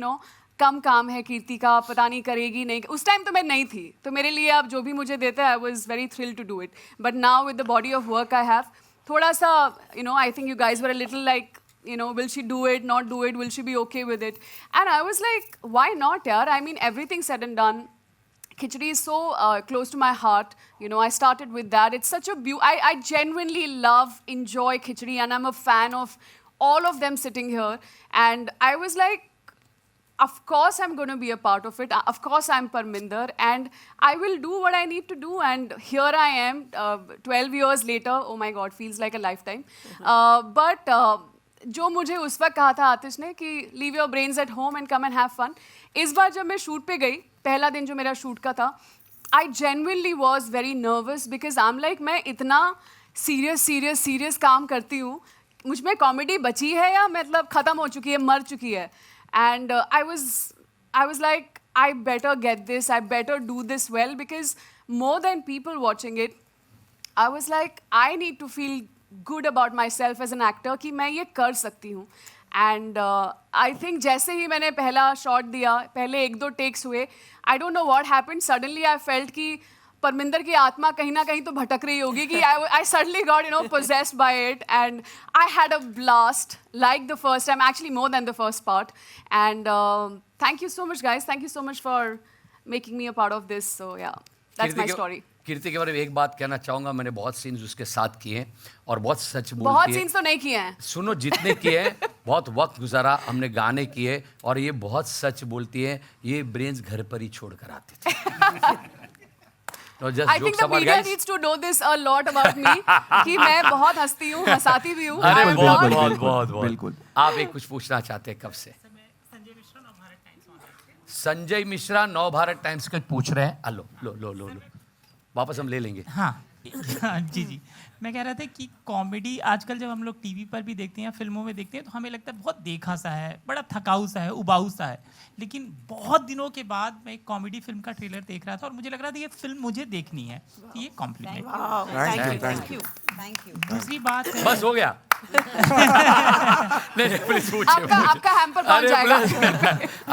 कम काम है कीर्ति का पता नहीं करेगी नहीं उस टाइम तो मैं नहीं थी तो मेरे लिए आप जो भी मुझे देते हैं I was very thrilled to do it but now with the body of work I have थोड़ा सा I think you guys were a little like will she do it not do it will she be okay with it and I was like why not yaar I mean everything said and done khichdi is so close to my heart I started with that it's such a I genuinely love enjoy khichdi and I'm a fan of all of them sitting here and I was like of course I'm going to be a part of it of course I'm Parminder and I will do what I need to do and here I am 12 years later oh my god feels like a lifetime but जो मुझे उस वक्त कहा था आतिश ने कि leave your brains at home and come and have fun इस बार जब मैं शूट पे गई पहला दिन जो मेरा शूट का था I genuinely was very nervous because I'm like मैं इतना serious काम करती हूँ मुझ में कॉमेडी बची है या मतलब ख़त्म हो चुकी है मर चुकी है and I was like I better get this I better do this well because more than people watching it I was like, I need to feel good about myself as an actor कि मैं ये कर सकती हूँ. And I think जैसे ही मैंने पहला shot दिया, पहले 1-2 टेक्स हुए, I don't know what happened. Suddenly I felt कि परमिंदर की आत्मा कहीं ना कहीं तो भटक रही होगी कि I suddenly got, possessed by it, and I had a blast like the first time, actually more than the first part. And thank you so much, guys. Thank you so much for making me a part of this. So yeah, that's my story. कीर्ति के बारे में एक बात कहना चाहूंगा, मैंने बहुत scenes उसके साथ किए हैं और बहुत सच बोलती है. बहुत सीन्स तो नहीं किए हैं. सुनो, जितने किए हैं बहुत वक्त गुजारा, हमने गाने किए और ये बहुत सच बोलती है. ये ब्रेन्स घर पर ही छोड़ कर आते थे. No, I think the media needs to know this a lot about me कि मैं बहुत हंसती हूँ, हंसाती भी हूँ. अरे बहुत बिल्कुल. आप एक कुछ पूछना चाहते हैं कब से? संजय मिश्रा नवभारत टाइम्स का पूछ रहे हैं. लो वापस हम ले लेंगे. हाँ जी. मैं कह रहा था कि कॉमेडी आजकल जब हम लोग टीवी पर भी देखते हैं, फिल्मों में देखते हैं, तो हमें लगता है बहुत देखा सा है, बड़ा थकाऊ सा है, उबाऊ सा है. लेकिन बहुत दिनों के बाद मैं एक कॉमेडी फिल्म का ट्रेलर देख रहा था और मुझे लग रहा था ये फिल्म मुझे देखनी है. तो ये कॉम्प्लीमेंट. Thank you. दूसरी बात है, बस हो गया. नहीं प्लीज पूछिए. आपका हैम्पर पहुंच जाएगा.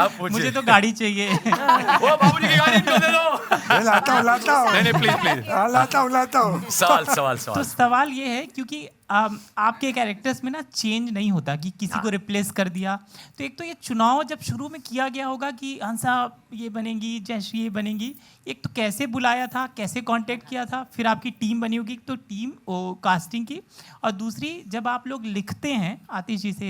आप पूछिए. मुझे तो गाड़ी चाहिए. वो बाबूजी की गाड़ी क्यों दे दो? लाता हूँ. नहीं प्लीज. लाता हूँ. सवाल. तो सवाल ये है, क्योंकि आपके कैरेक्टर्स में ना चेंज नहीं होता कि किसी को रिप्लेस कर दिया. तो एक तो ये चुनाव जब शुरू में किया गया होगा कि हंसा ये बनेंगी, जयश्री ये बनेंगी, एक तो कैसे बुलाया था, कैसे कांटेक्ट किया था, फिर आपकी टीम बनी होगी, तो टीम कास्टिंग की, और दूसरी जब आप लोग लिखते हैं, आतिश जी से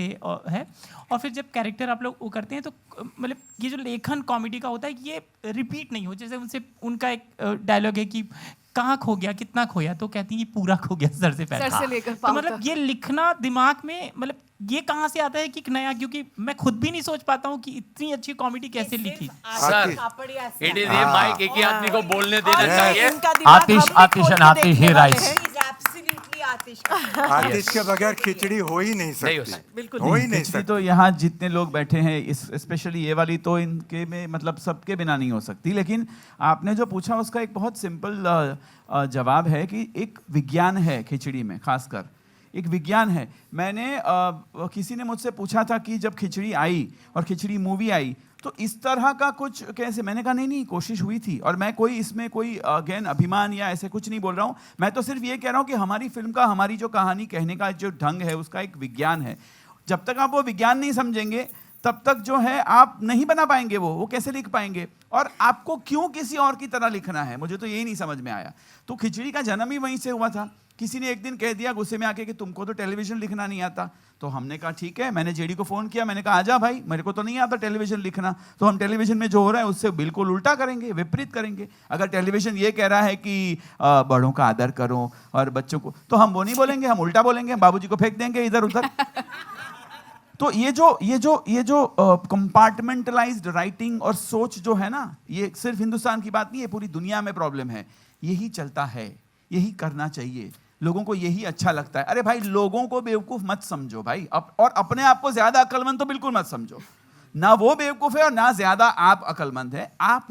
है, और फिर जब कैरेक्टर आप लोग वो करते हैं, तो मतलब ये जो लेखन कॉमेडी का होता है ये रिपीट नहीं हो. जैसे उनका एक डायलॉग है कि कहाँ खो गया, कितना खोया, तो कहती हैं कि पूरा खो गया सर से पैर. सर से लेकर तो मतलब ये लिखना दिमाग में, मतलब ये कहाँ से आता है कि नया, क्योंकि मैं खुद भी नहीं सोच पाता हूँ कि इतनी अच्छी कॉमेडी कैसे लिखी. सर इट इज ये माइक एक ही आदमी को बोलने देना चाहिए. आतिश ही राइट. आतिश के बगैर खिचड़ी हो ही नहीं सकती. बिल्कुल हो ही नहीं सकती. तो यहाँ जितने लोग बैठे हैं, स्पेशली ये वाली तो इनके में मतलब सबके बिना नहीं हो सकती. लेकिन आपने जो पूछा उसका एक बहुत सिंपल जवाब है कि एक विज्ञान है खिचड़ी में, खासकर एक विज्ञान है. मैंने किसी ने मुझसे पूछा था कि जब खिचड़ी आई और खिचड़ी मूवी आई तो इस तरह का कुछ कैसे, मैंने कहा नहीं कोशिश हुई थी. और मैं कोई इसमें कोई अगेन अभिमान या ऐसे कुछ नहीं बोल रहा हूँ. मैं तो सिर्फ ये कह रहा हूँ कि हमारी फिल्म का, हमारी जो कहानी कहने का जो ढंग है उसका एक विज्ञान है. जब तक आप वो विज्ञान नहीं समझेंगे तब तक जो है आप नहीं बना पाएंगे. वो कैसे लिख पाएंगे, और आपको क्यों किसी और की तरह लिखना है, मुझे तो यही नहीं समझ में आया. तो खिचड़ी का जन्म ही वहीं से हुआ था. किसी ने एक दिन कह दिया गुस्से में आके कि तुमको तो टेलीविजन लिखना नहीं आता. तो हमने कहा ठीक है, मैंने जेडी को फ़ोन किया, मैंने कहा आजा भाई, मेरे को तो नहीं आता टेलीविजन लिखना, तो हम टेलीविजन में जो हो रहा है उससे बिल्कुल उल्टा करेंगे, विपरीत करेंगे. अगर टेलीविजन ये कह रहा है कि बड़ों का आदर करो और बच्चों को, तो हम वो नहीं बोलेंगे, हम उल्टा बोलेंगे, हम बाबूजी को फेंक देंगे इधर उधर. तो ये जो कंपार्टमेंटलाइज्ड राइटिंग और सोच जो है ना, ये सिर्फ हिंदुस्तान की बात नहीं है, पूरी दुनिया में प्रॉब्लम है. यही चलता है, यही करना चाहिए, लोगों को यही अच्छा लगता है. अरे भाई लोगों को बेवकूफ मत समझो भाई, और अपने आप को ज्यादा अक्लमंद तो बिल्कुल मत समझो. ना वो बेवकूफ है और ना ज्यादा आप अक्लमंद है. आप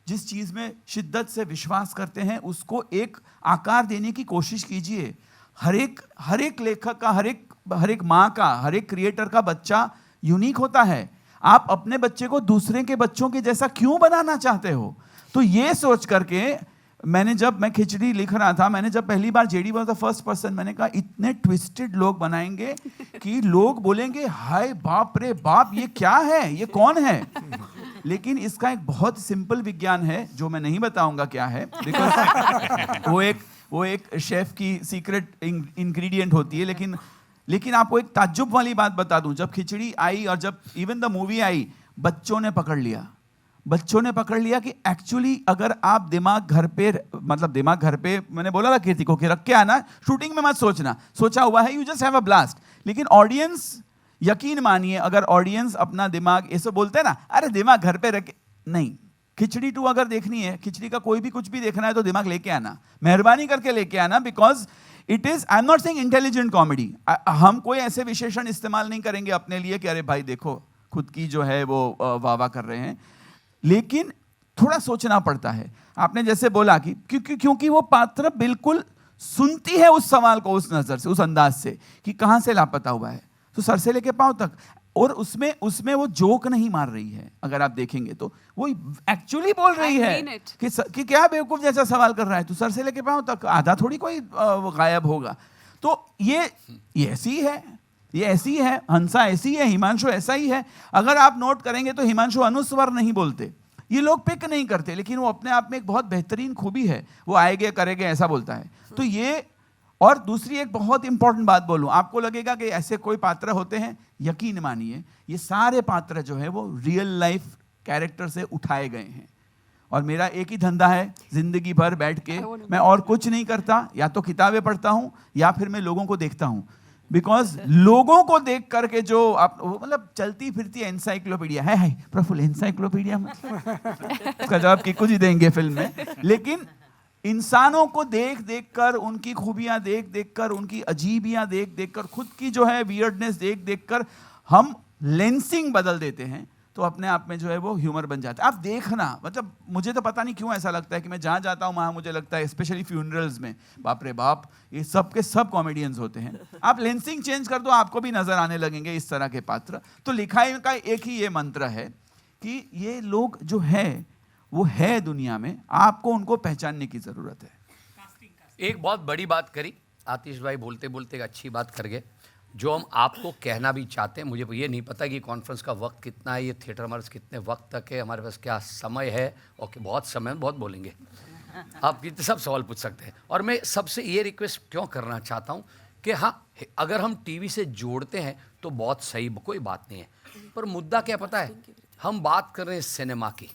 जिस चीज में शिद्दत से विश्वास करते हैं उसको एक आकार देने की कोशिश कीजिए. हर एक लेखक का, हर एक माँ का, हर एक क्रिएटर का बच्चा यूनिक होता है. आप अपने बच्चे को दूसरे के बच्चों के जैसा क्यों बनाना चाहते हो? तो ये सोच करके जब मैं खिचड़ी लिख रहा था, मैंने जब पहली बार JD was the first person, मैंने कहा इतने ट्विस्टेड लोग बनाएंगे कि लोग बोलेंगे हाय बाप रे बाप, ये क्या है, ये कौन है. लेकिन इसका एक बहुत सिंपल विज्ञान है जो मैं नहीं बताऊंगा क्या है, बिकॉज वो एक शेफ की सीक्रेट इंग्रेडिएंट होती है. लेकिन आपको एक ताज्जुब वाली बात बता दूं, जब खिचड़ी आई और जब इवन द मूवी आई, बच्चों ने पकड़ लिया कि एक्चुअली अगर आप दिमाग घर पे, मैंने बोला था कीर्ति को कि रख के आना, शूटिंग में मत सोचना, सोचा हुआ है, you just have a blast. लेकिन ऑडियंस, यकीन मानिए, अगर ऑडियंस अपना दिमाग, ऐसे बोलते हैं ना, अरे दिमाग घर पे रखे, नहीं. खिचड़ी 2 अगर देखनी है, खिचड़ी का कोई भी कुछ भी देखना है तो दिमाग लेके आना, मेहरबानी करके लेके आना, because it is, I am not saying intelligent comedy. हम कोई ऐसे विशेषण इस्तेमाल नहीं करेंगे अपने लिए कि अरे भाई देखो खुद की जो है वो वाह कर रहे हैं. लेकिन थोड़ा सोचना पड़ता है. आपने जैसे बोला कि क्योंकि वो पात्र बिल्कुल सुनती है उस सवाल को उस नजर से, उस अंदाज से कि कहां से लापता हुआ है, तो सर से लेके पांव तक। और उसमें वो जोक नहीं मार रही है, अगर आप देखेंगे तो वो एक्चुअली बोल रही है कि क्या बेवकूफ जैसा सवाल कर रहा है, तो सर से लेके पांव तक, आधा थोड़ी कोई गायब होगा। तो ये ऐसी है, ये ऐसी है, हंसा ऐसी है, हिमांशु ऐसा ही है। अगर आप नोट करेंगे तो हिमांशु अनुस्वर नहीं बोलते, ये लोग पिक नहीं करते, लेकिन वो अपने आप में एक बहुत बेहतरीन खूबी है, वो आएंगे करेंगे ऐसा बोलता है। तो ये, और दूसरी एक बहुत इंपॉर्टेंट बात बोलूं, आपको लगेगा कि ऐसे कोई पात्र होते हैं, यकीन मानिए ये सारे पात्र जो है वो रियल लाइफ कैरेक्टर से उठाए गए हैं। और मेरा एक ही धंधा है, जिंदगी भर बैठ के मैं और कुछ नहीं करता, या तो किताबें पढ़ता हूं या फिर मैं लोगों को देखता हूं। बिकॉज लोगों को देख करके जो आप, मतलब चलती फिरती एनसाइक्लोपीडिया है प्रफुल्ल, एनसाइक्लोपीडिया उसका जवाब कि कुछ ही देंगे फिल्म में, लेकिन इंसानों को देख देख कर, उनकी खूबियां देख देख कर, उनकी अजीबियां देख देख कर, खुद की जो है वियर्डनेस देख देख कर हम लेंसिंग बदल देते हैं, तो अपने आप में जो है वो ह्यूमर बन जाता है। आप देखना, मतलब मुझे तो पता नहीं क्यों ऐसा लगता है कि मैं जहाँ जाता हूँ वहाँ मुझे लगता है, स्पेशली फ्यूनरल्स में, बाप रे बाप, ये सब के सब कॉमेडियंस होते हैं। आप लेंसिंग चेंज कर दो, आपको भी नजर आने लगेंगे इस तरह के पात्र। तो लिखाई का एक ही ये मंत्र है कि ये लोग जो है वो है दुनिया में, आपको उनको पहचानने की जरूरत है। एक बहुत बड़ी बात करी आतिश भाई, बोलते बोलते एक अच्छी बात कर गए, जो हम आपको कहना भी चाहते हैं। मुझे ये नहीं पता कि कॉन्फ्रेंस का वक्त कितना है, ये थिएटर हमारे कितने वक्त तक है, हमारे पास क्या समय है, और बहुत समय, बहुत बोलेंगे, आप कितने सब सवाल पूछ सकते हैं। और मैं सबसे ये रिक्वेस्ट क्यों करना चाहता हूँ कि हाँ, अगर हम टीवी से जोड़ते हैं तो बहुत सही, कोई बात नहीं है, पर मुद्दा क्या पता है, हम बात कर रहे हैं सिनेमा की,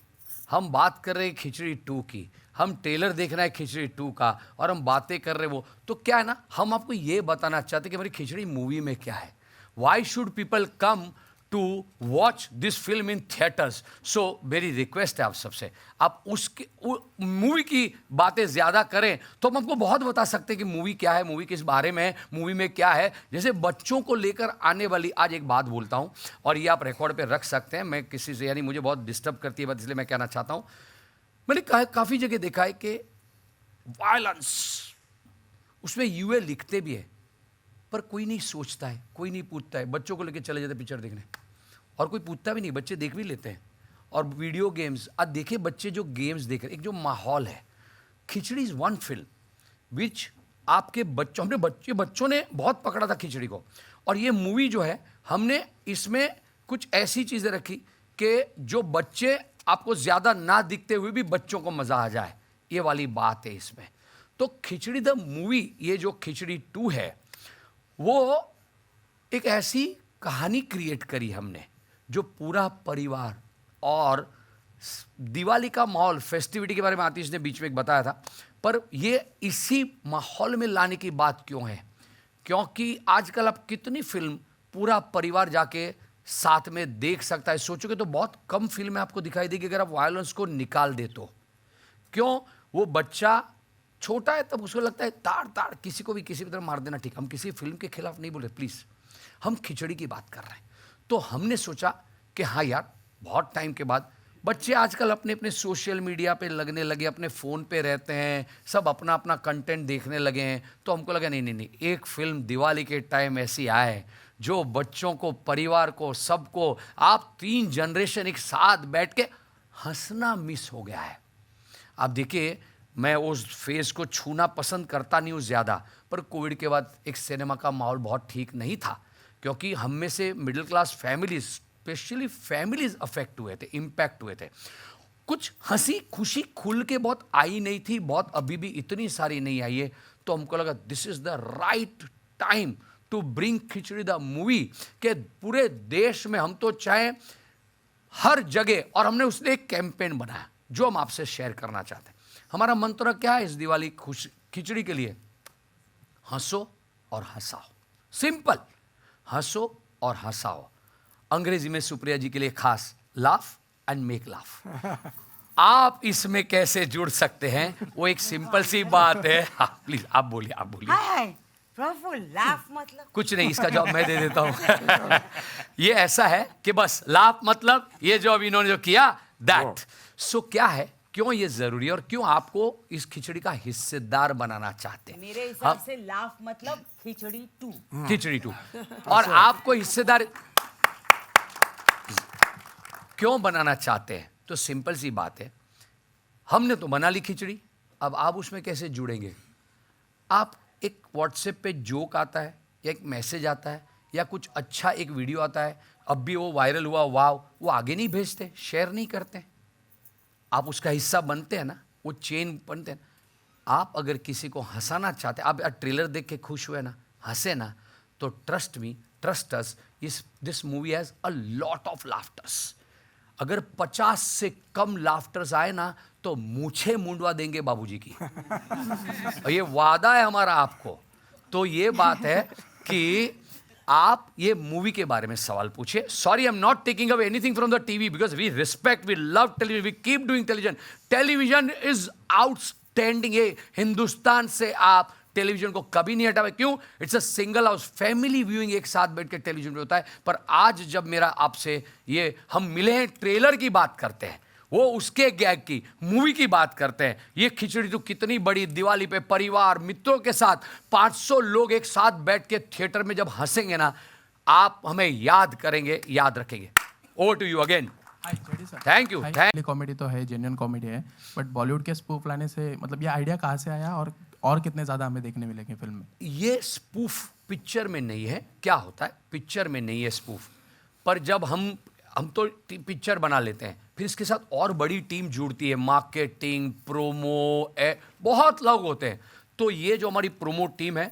हम बात कर रहे हैं खिचड़ी 2 की, हम ट्रेलर देख रहे हैं खिचड़ी 2 का, और हम बातें कर रहे हैं वो, तो क्या है ना, हम आपको ये बताना चाहते हैं कि हमारी खिचड़ी मूवी में क्या है। Why should people come to watch this film in theatres. So मेरी रिक्वेस्ट है आप सबसे, आप उसकी मूवी की बातें ज़्यादा करें तो हम आपको बहुत बता सकते हैं कि मूवी क्या है, मूवी किस बारे में है, मूवी में क्या है। जैसे बच्चों को लेकर आने वाली, आज एक बात बोलता हूँ और ये आप रिकॉर्ड पे रख सकते हैं, मैं किसी से, यानी मुझे बहुत डिस्टर्ब करती है बात, इसलिए मैं कहना चाहता हूँ। मैंने काफ़ी जगह देखा है कि वायलेंस, उसमें यूए लिखते भी है पर कोई नहीं सोचता है, कोई नहीं पूछता है, बच्चों को लेकर चले जाते पिक्चर देखने, और कोई पूछता भी नहीं, बच्चे देख भी लेते हैं। और वीडियो गेम्स, आज देखिए बच्चे जो गेम्स देख रहे हैं, एक जो माहौल है, खिचड़ी इज़ वन फिल्म विच आपके बच्चों, हमने बच्चों ने बहुत पकड़ा था खिचड़ी को, और ये मूवी जो है हमने इसमें कुछ ऐसी चीज़ें रखी कि जो बच्चे आपको ज़्यादा ना दिखते हुए भी बच्चों को मज़ा आ जाए, ये वाली बात है इसमें। तो खिचड़ी द मूवी, ये जो खिचड़ी 2 है, वो एक ऐसी कहानी क्रिएट करी हमने जो पूरा परिवार, और दिवाली का माहौल, फेस्टिविटी के बारे में आतिश ने बीच में एक बताया था, पर ये इसी माहौल में लाने की बात क्यों है, क्योंकि आजकल आप कितनी फिल्म पूरा परिवार जाके साथ में देख सकता है। सोचोगे तो बहुत कम फिल्में आपको दिखाई देगी अगर आप वायलेंस को निकाल दे तो। क्यों? वो बच्चा छोटा है तब उसको लगता है ताड़ किसी को भी किसी भी तरह मार देना ठीक। हम किसी फिल्म के खिलाफ नहीं बोल रहे, प्लीज़, हम खिचड़ी की बात कर रहे हैं। तो हमने सोचा कि हाँ यार, बहुत टाइम के बाद बच्चे आजकल अपने अपने सोशल मीडिया पे लगने लगे, अपने फ़ोन पे रहते हैं, सब अपना अपना कंटेंट देखने लगे हैं, तो हमको लगा नहीं, एक फिल्म दिवाली के टाइम ऐसी आए जो बच्चों को, परिवार को, सबको, आप 3 जनरेशन एक साथ बैठ के हंसना मिस हो गया है। आप देखिए, मैं उस फेज़ को छूना पसंद करता नहीं हूँ ज़्यादा, पर कोविड के बाद एक सिनेमा का माहौल बहुत ठीक नहीं था, क्योंकि हम में से middle class families, specially families affect हुए थे, इम्पैक्ट हुए थे। कुछ हंसी खुशी खुल के बहुत आई नहीं थी, बहुत अभी भी इतनी सारी नहीं आई है। तो हमको लगा this is the right time to bring Khichdi the movie, के पूरे देश में हम तो चाहे हर जगह, और हमने उसने एक कैंपेन बनाया जो हम आपसे शेयर करना चाहते हैं। हमारा मंत्र क्या है इस दिवाली खिचड़ी के लिए? हंसो और हंसाओ। सिंपल, हंसो और हंसाओ। अंग्रेजी में सुप्रिया जी के लिए खास, लाफ एंड मेक लाफ। आप इसमें कैसे जुड़ सकते हैं, वो एक सिंपल सी बात है। हाँ, प्लीज आप बोलिए, आप बोलिए। हाय प्रफुल्ल, लाफ मतलब कुछ नहीं, इसका जवाब मैं दे देता हूँ। ये ऐसा है कि बस लाफ मतलब ये जो अब इन्होंने जो किया, दैट। सो क्या है क्यों ये जरूरी है और क्यों आपको इस खिचड़ी का हिस्सेदार बनाना चाहते हैं? मेरे हिसाब से लाफ मतलब खिचड़ी 2। खिचड़ी 2 और आपको हिस्सेदार क्यों बनाना चाहते हैं? तो सिंपल सी बात है, हमने तो बना ली खिचड़ी, अब आप उसमें कैसे जुड़ेंगे? आप एक व्हाट्सएप पे जोक आता है या एक मैसेज आता है या कुछ अच्छा एक वीडियो आता है, अब भी वो वायरल हुआ, वाह, वो आगे नहीं भेजते, शेयर नहीं करते, आप उसका हिस्सा बनते हैं ना, वो चेन बनते हैं। आप अगर किसी को हंसाना चाहते हैं, आप ट्रेलर देख के खुश हुए ना, हंसे ना, तो trust me, trust us, this movie has a lot of laughters. अगर 50 से कम लाफ्टर्स आए ना तो मूछे मुंडवा देंगे बाबूजी की। और ये वादा है हमारा आपको। तो ये बात है कि आप ये मूवी के बारे में सवाल पूछिए। Sorry, I am not taking away anything from the TV because we respect, we love television, we keep doing television. Television is outstanding. ये हिंदुस्तान से आप टेलीविजन को कभी नहीं हटावे। क्यों? It's a single house, family viewing एक साथ बैठ के टेलीविजन पे होता है। पर आज जब मेरा आपसे ये हम मिले हैं, ट्रेलर की बात करते हैं, वो उसके गैग की मूवी की बात करते हैं। ये खिचड़ी तो कितनी बड़ी, दिवाली पे परिवार मित्रों के साथ 500 लोग एक साथ बैठ के थिएटर में जब हंसेंगे ना, आप हमें याद करेंगे, याद रखेंगे। Over to you again. Thank you. Comedy तो है, जेन्युइन कॉमेडी है, बट बॉलीवुड के स्पूफ लाने से मतलब ये आइडिया कहाँ से आया और कितने ज़्यादा हमें देखने मिलेंगे फिल्म में? ये स्पूफ पिक्चर में नहीं है। क्या होता है, पिक्चर में नहीं है स्पूफ, पर जब हम तो पिक्चर बना लेते हैं, फिर इसके साथ और बड़ी टीम जुड़ती है, मार्केटिंग, प्रोमो, बहुत लोग होते हैं। तो ये जो हमारी प्रोमो टीम है,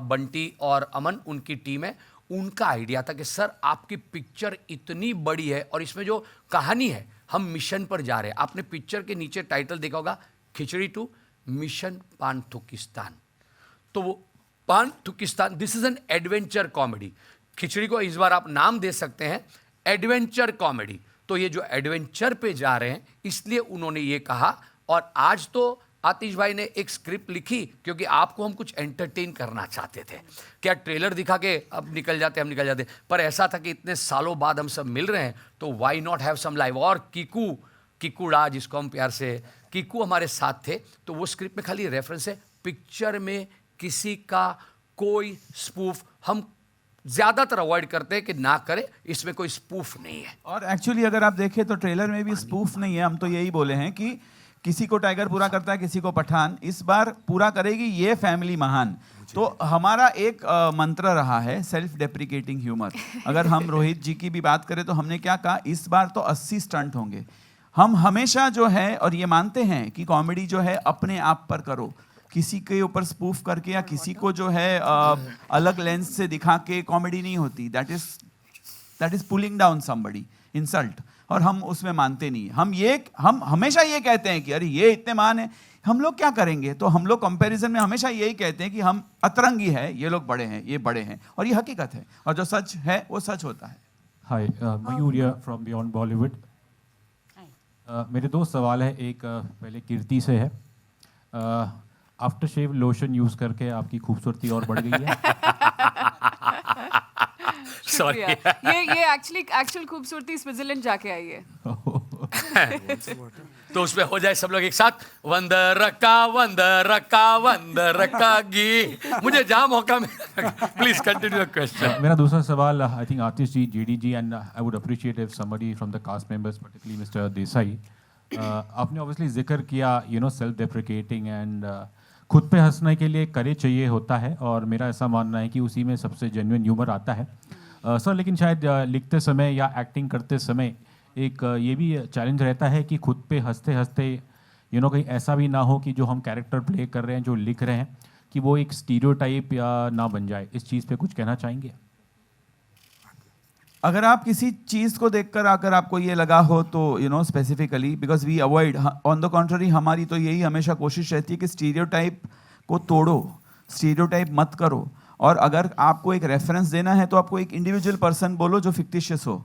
बंटी और अमन, उनकी टीम है, उनका आइडिया था कि सर आपकी पिक्चर इतनी बड़ी है और इसमें जो कहानी है, हम मिशन पर जा रहे हैं। आपने पिक्चर के नीचे टाइटल देखा होगा, खिचड़ी 2 मिशन पानथुकिस्तान। तो वो Paanthukistan, this is an adventure comedy. Khichdi को इस बार आप नाम दे सकते हैं एडवेंचर कॉमेडी। तो ये जो एडवेंचर पे जा रहे हैं, इसलिए उन्होंने ये कहा। और आज तो आतिश भाई ने एक स्क्रिप्ट लिखी क्योंकि आपको हम कुछ एंटरटेन करना चाहते थे। क्या ट्रेलर दिखा के अब निकल जाते, हम निकल जाते, पर ऐसा था कि इतने सालों बाद हम सब मिल रहे हैं, तो why not have some live. और किकुड़ा, जिसको हम प्यार से किकू, हमारे साथ थे। तो वो स्क्रिप्ट में खाली रेफरेंस है, पिक्चर में किसी का कोई स्पूफ हम ज्यादातर अवॉइड करते हैं कि ना करें, इसमें कोई स्पूफ नहीं है। और एक्चुअली अगर आप देखें तो ट्रेलर में भी स्पूफ नहीं है। हम तो यही बोले हैं कि किसी को टाइगर पूरा करता है, किसी को पठान। इस बार पूरा करेगी ये फैमिली महान। तो हमारा एक मंत्र रहा है सेल्फ डेप्रिकेटिंग ह्यूमर। अगर हम रोहित जी की भी बात करें तो हमने क्या कहा, इस बार तो 80 स्टंट होंगे। हम हमेशा जो है और ये मानते हैं कि कॉमेडी जो है अपने आप पर करो, किसी के ऊपर स्पूफ करके या किसी को जो है अलग लेंस से दिखा के कॉमेडी नहीं होती। That is pulling down somebody, insult. और हम उसमें मानते नहीं। हम हमेशा ये कहते हैं कि अरे ये इतने महान है, हम लोग क्या करेंगे। तो हम लोग कंपैरिजन में हमेशा यही कहते हैं कि हम अतरंगी है, ये लोग बड़े हैं, ये बड़े हैं। और ये हकीकत है, और जो सच है वो सच होता है। हाय, मयूरिया फ्रॉम बियॉन्ड बॉलीवुड। मेरे दो सवाल है। एक पहले कीर्ति से है। आफ्टर शेव लोशन यूज करके आपकी खूबसूरती और बढ़ गई है। सॉरी, ये एक्चुअल खूबसूरती स्विट्जरलैंड जाके आई है। तो उसमें हो जाए सब लोग एक साथ, वंदरका गी। मुझे जहां मौका मिला, प्लीज कंटिन्यू द क्वेश्चन। मेरा दूसरा सवाल, I think Atish ji, JD ji, and I would appreciate if somebody from the cast members, particularly mister Desai, आपने ऑब्वियसली जिक्र किया सेल्फ डेप्रिकेटिंग एंड खुद पे हंसने के लिए करे चाहिए होता है, और मेरा ऐसा मानना है कि उसी में सबसे जेन्युइन ह्यूमर आता है। सर, लेकिन शायद लिखते समय या एक्टिंग करते समय एक ये भी चैलेंज रहता है कि खुद पे हंसते हंसते कहीं ऐसा भी ना हो कि जो हम कैरेक्टर प्ले कर रहे हैं, जो लिख रहे हैं, कि वो एक स्टीरियोटाइप या ना बन जाए। इस चीज़ पे कुछ कहना चाहेंगे? अगर आप किसी चीज़ को देखकर अगर आपको ये लगा हो तो specifically, because we avoid, on the contrary हमारी तो यही हमेशा कोशिश रहती है कि स्टीरियोटाइप को तोड़ो, स्टीरियोटाइप मत करो। और अगर आपको एक रेफरेंस देना है तो आपको एक इंडिविजुअल पर्सन बोलो जो फिक्टिशियस हो,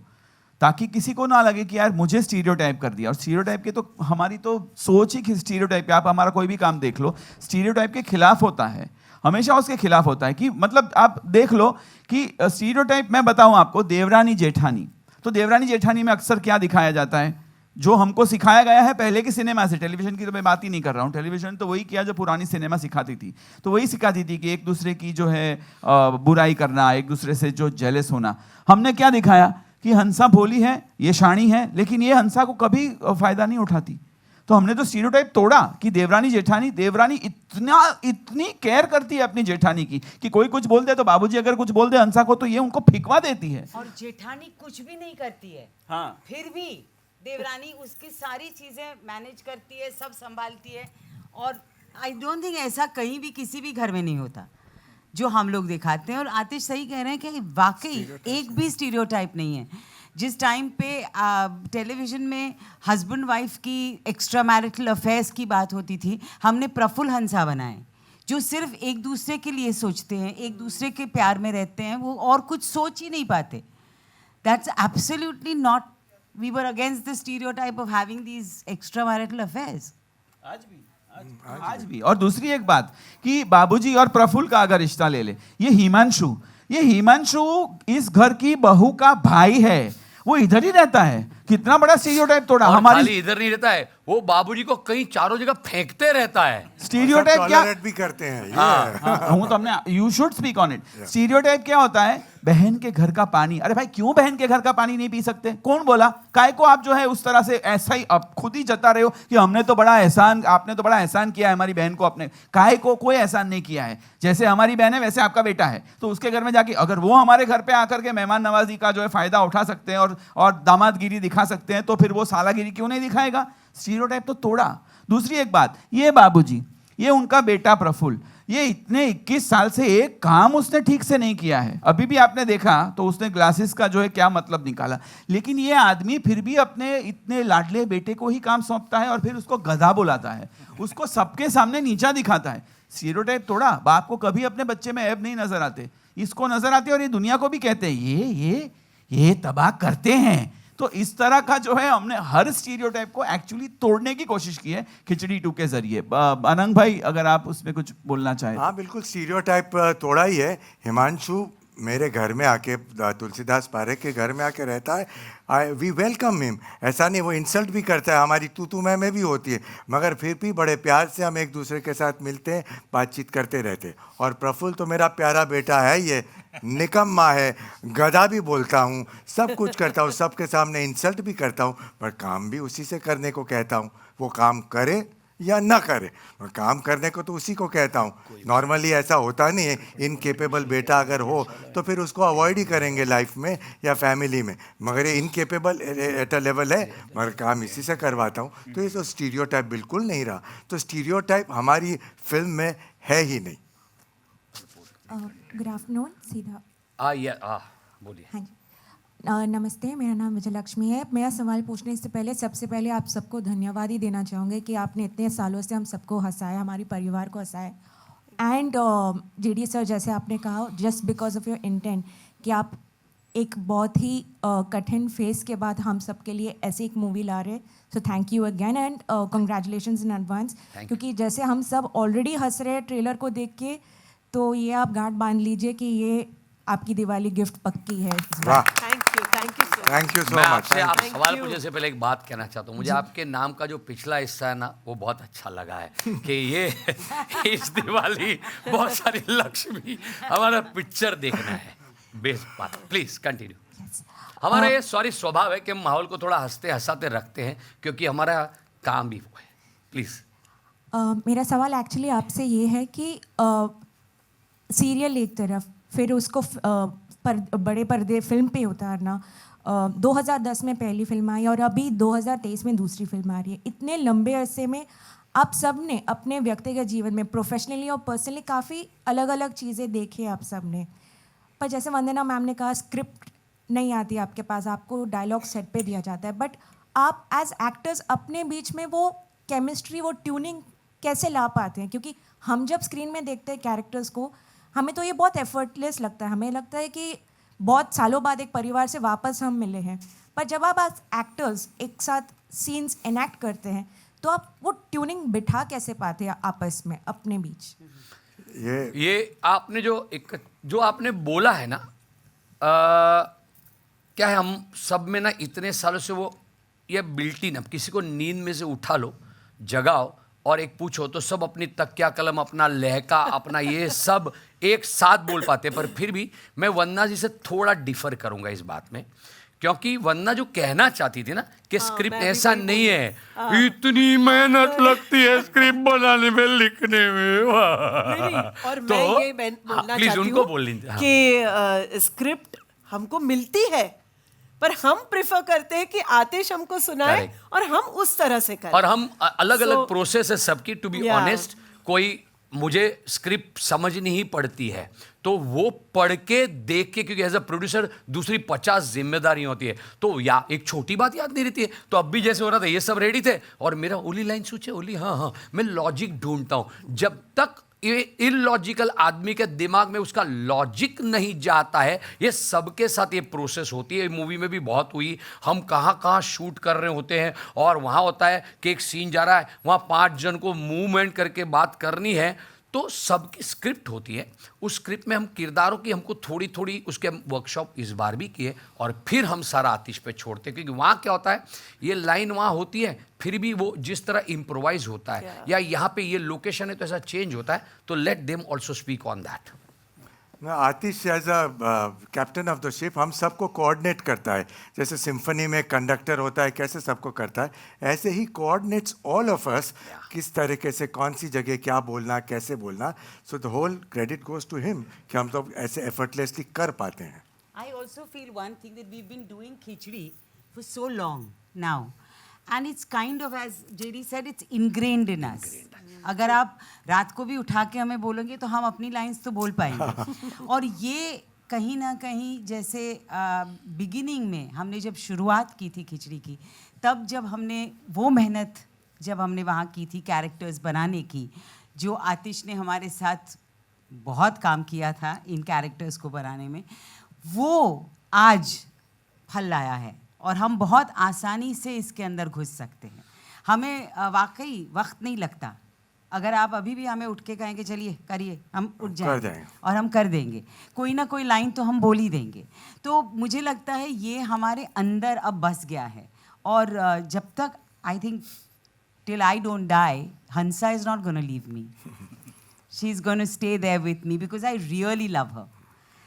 ताकि किसी को ना लगे कि यार मुझे स्टीरियोटाइप कर दिया। और स्टीरियोटाइप के तो हमारी तो सोच ही स्टीरियोटाइप पे, आप हमारा कोई भी काम देख लो, स्टीरियोटाइप के खिलाफ होता है, हमेशा उसके खिलाफ होता है। कि मतलब आप देख लो कि स्टीरियोटाइप, मैं बताऊं आपको, देवरानी जेठानी, तो देवरानी जेठानी में अक्सर क्या दिखाया जाता है, जो हमको सिखाया गया है पहले की सिनेमा से, टेलीविजन की तो मैं बात ही नहीं कर रहा हूँ, टेलीविजन तो वही किया जो पुरानी सिनेमा सिखाती थी, तो वही सिखाती थी कि एक दूसरे की जो है बुराई करना, एक दूसरे से जो जेलस होना। हमने क्या दिखाया कि हंसा भोली है, ये शानी है, लेकिन ये हंसा को कभी फायदा नहीं उठाती। तो हमने तो स्टीरियोटाइप तोड़ा कि देवरानी इतनी केयर करती है अपनी जेठानी की कि कोई कुछ बोल दे तो बाबूजी अगर कुछ बोल दे हंसा को तो ये उनको फिकवा देती है। और जेठानी कुछ भी नहीं करती है, हाँ, फिर भी देवरानी उसकी सारी चीजें मैनेज करती है, सब संभालती है। और आई डोंट थिंक ऐसा कहीं भी किसी भी घर में नहीं होता जो हम लोग दिखाते हैं। और आतिश सही कह रहे हैं कि वाकई एक भी स्टीरियोटाइप नहीं है। जिस टाइम पे टेलीविजन में हस्बैंड वाइफ की एक्स्ट्रा मैरिटल अफेयर्स की बात होती थी, हमने प्रफुल्ल हंसा बनाए जो सिर्फ एक दूसरे के लिए सोचते हैं, एक दूसरे के प्यार में रहते हैं, वो और कुछ सोच ही नहीं पाते। That's absolutely not, we were against the stereotype of having these extra marital affairs. आज भी। और दूसरी एक बात कि बाबूजी और प्रफुल्ल का अगर रिश्ता ले ले, ये हिमांशु इस घर की बहू का भाई है, वो इधर ही रहता है। कितना बड़ा स्टीरियोटाइप तोड़ा। हमारी खाली इधर नहीं रहता है, वो बाबूजी को कहीं चारों जगह फेंकते रहता है। स्टीरियोटाइप क्या भी करते हैं। हूं तो हमने, you should speak on it. Stereotype क्या होता है? बहन के घर का पानी। अरे भाई क्यों बहन के घर का पानी नहीं पी सकते? कौन बोला? काय को आप जो है उस तरह से ऐसा ही अब खुद ही जता रहे हो कि हमने तो बड़ा एहसान, आपने तो बड़ा एहसान किया है हमारी बहन को। अपने काय को कोई एहसान नहीं किया है। जैसे हमारी बहन है वैसे आपका बेटा है, तो उसके घर में जाके अगर वो हमारे घर पे आकर के मेहमान नवाजी का जो है फायदा उठा सकते हैं और दामादगिरी दिखा सकते हैं, तो फिर वो सालागिरी क्यों नहीं दिखाएगा? स्टीरियोटाइप तो तोड़ा। दूसरी एक बात, ये बाबूजी, ये उनका बेटा प्रफुल्ल, ये इतने 21 साल से एक काम उसने ठीक से नहीं किया है। अभी भी आपने देखा तो उसने ग्लासेस का जो है क्या मतलब निकाला, लेकिन ये आदमी फिर भी अपने इतने लाडले बेटे को ही काम सौंपता है और फिर उसको गधा बुलाता है, उसको सबके सामने नीचा दिखाता है। स्टीरियोटाइप तोड़ा। बाप को कभी अपने बच्चे में ऐब नहीं नजर आते, इसको नजर आते और ये दुनिया को भी कहते हैं ये तबाह करते हैं। तो इस तरह का जो है हमने हर स्टीरियोटाइप को एक्चुअली तोड़ने की कोशिश की है खिचड़ी 2 के जरिए। अनंग भाई अगर आप उसमें कुछ बोलना चाहें। हाँ बिल्कुल, स्टीरियोटाइप तोड़ा ही है। हिमांशु मेरे घर में आके, तुलसीदास पारेख के घर में आके रहता है, वी वेलकम हिम। ऐसा नहीं वो इंसल्ट भी करता है, हमारी तू मैं भी होती है, मगर फिर भी बड़े प्यार से हम एक दूसरे के साथ मिलते हैं, बातचीत करते रहते हैं। और प्रफुल्ल तो मेरा प्यारा बेटा है, ये निकम्मा है, गधा भी बोलता हूँ, सब कुछ करता हूँ, सबके सामने इंसल्ट भी करता हूँ, पर काम भी उसी से करने को कहता हूँ। वो काम करे या ना करे, मैं काम करने को तो उसी को कहता हूँ। नॉर्मली ऐसा होता नहीं है, इनकेपेबल बेटा अगर हो तो फिर उसको अवॉइड ही करेंगे लाइफ में या फैमिली में, मगर ये इनकेपेबल एट अ लेवल है, मगर काम इसी से करवाता हूँ। तो ये तो स्टीरियोटाइप बिल्कुल नहीं रहा। तो स्टीरियोटाइप हमारी फिल्म में है ही नहीं। Good afternoon. सीधा बोलिए। हाँ जी, नमस्ते, मेरा नाम विजयलक्ष्मी है। मेरा सवाल पूछने से पहले सबसे पहले आप सबको धन्यवाद ही देना चाहूँगे कि आपने इतने सालों से हम सबको हंसाया, हमारे परिवार को हंसाया। एंड जेडी सर, जैसे आपने कहा, just because of your intent कि आप एक बहुत ही कठिन फेस के बाद हम सब के लिए ऐसी एक मूवी ला रहे, so thank you again and congratulations in advance. क्योंकि जैसे हम सब ऑलरेडी हंस रहे हैं ट्रेलर को देख के, तो ये आप गांठ बांध लीजिए कि ये आपकी दिवाली गिफ्ट पक्की है। थैंक यू सो मैं मच। आपसे आप सवाल पूछने से पहले एक बात कहना चाहता हूँ। मुझे आपके नाम का जो पिछला हिस्सा है ना, वो बहुत अच्छा लगा है कि ये इस दिवाली बहुत सारी लक्ष्मी हमारा पिक्चर देखना है। बेस्ट बात, प्लीज कंटिन्यू। हमारा ये स्वभाव है कि हम माहौल को थोड़ा हंसते हंसाते रखते हैं, क्योंकि हमारा काम भी वो है। प्लीज। मेरा सवाल एक्चुअली आपसे ये है कि सीरियल एक तरफ, फिर उसको बड़े पर्दे फिल्म पे उतारना। 2010 में पहली फिल्म आई और अभी 2023 में दूसरी फिल्म आ रही है। इतने लंबे अरसे में आप सब ने अपने व्यक्तिगत जीवन में, प्रोफेशनली और पर्सनली, काफ़ी अलग अलग चीज़ें देखी आप सब ने। पर जैसे वंदना मैम ने कहा, स्क्रिप्ट नहीं आती आपके पास, आपको डायलॉग सेट पे दिया जाता है, बट आप एज एक्टर्स अपने बीच में वो केमिस्ट्री, वो ट्यूनिंग कैसे ला पाते हैं? क्योंकि हम जब स्क्रीन में देखते हैं कैरेक्टर्स को, हमें तो ये बहुत एफर्टलेस लगता है। हमें लगता है कि बहुत सालों बाद एक परिवार से वापस हम मिले हैं, पर जब आप एक्टर्स एक साथ सीन्स एनैक्ट करते हैं, तो आप वो ट्यूनिंग बिठा कैसे पाते हैं आपस में, अपने बीच? ये आपने जो आपने बोला है ना, क्या है, हम सब में ना इतने सालों से वो ये बिल्ट इन, अब किसी को नींद में से उठा लो, जगाओ और एक पूछो तो सब अपनी तकिया कलम, अपना लहका, अपना ये सब एक साथ बोल पाते। पर फिर भी मैं वंदना जी से थोड़ा डिफर करूंगा इस बात में, क्योंकि वंदना जो कहना चाहती थी ना कि स्क्रिप्ट ऐसा नहीं है, इतनी मेहनत लगती है स्क्रिप्ट बनाने में, लिखने में। और तो मैं ये बोलना प्लीज चाहती उनको हूँ बोल लीजिए कि स्क्रिप्ट हमको मिलती है, पर हम प्रेफर करते हैं कि आतिश हमको सुनाए Correct. और हम उस तरह से करें। और हम अलग अलग प्रोसेस है सबकी, टू बी ऑनेस्ट। कोई मुझे स्क्रिप्ट समझनी ही पड़ती है तो वो पढ़ के देख के, क्योंकि एज अ प्रोड्यूसर दूसरी 50 जिम्मेदारी होती है, तो या एक छोटी बात याद नहीं रहती है। तो अब भी जैसे हो रहा था, ये सब रेडी थे और मेरा ओली लाइन सोचे, ओली हाँ, मैं लॉजिक ढूंढता हूं। जब तक ये इलॉजिकल आदमी के दिमाग में उसका लॉजिक नहीं जाता है, ये सबके साथ ये प्रोसेस होती है। मूवी में भी बहुत हुई, हम कहाँ कहाँ शूट कर रहे होते हैं और वहाँ होता है कि एक सीन जा रहा है, वहाँ 5 जन को मूवमेंट करके बात करनी है, तो सबकी स्क्रिप्ट होती है। उस स्क्रिप्ट में हम किरदारों की हमको थोड़ी थोड़ी उसके वर्कशॉप इस बार भी किए और फिर हम सारा आतिश पे छोड़ते, क्योंकि वहाँ क्या होता है, ये लाइन वहाँ होती है, फिर भी वो जिस तरह इम्प्रोवाइज होता है, या यहाँ पे ये लोकेशन है तो ऐसा चेंज होता है, तो let them also speak on that. Atish as a captain of the ship हम सबको कोऑर्डिनेट करता है, जैसे सिम्फनी में कंडक्टर होता है कैसे सबको करता है, ऐसे ही कोऑर्डिनेट्स ऑल ऑफ अस, किस तरीके से कौन सी जगह क्या बोलना, कैसे बोलना। So the whole credit goes to him कि हम तो ऐसे एफर्टलेसली कर पाते हैं। I also feel one thing that we've been doing khichdi for so long now, and it's kind of, as JD said, it's ingrained in us. अगर आप रात को भी उठा के हमें बोलोगे तो हम अपनी लाइंस तो बोल पाएंगे। और ये कहीं ना कहीं जैसे बिगिनिंग में हमने जब शुरुआत की थी खिचड़ी की, तब जब हमने वो मेहनत जब हमने वहाँ की थी कैरेक्टर्स बनाने की, जो आतिश ने हमारे साथ बहुत काम किया था इन कैरेक्टर्स को बनाने में, वो आज फल लाया है और हम बहुत आसानी से इसके अंदर घुस सकते हैं। हमें वाकई वक्त नहीं लगता। अगर आप अभी भी हमें उठ के कहेंगे चलिए करिए, हम उठ जाएंगे और हम कर देंगे, कोई ना कोई लाइन तो हम बोल ही देंगे। तो मुझे लगता है ये हमारे अंदर अब बस गया है, और जब तक I think till I don't die, Hansa is not gonna leave me, she is gonna stay there with me because I really love her.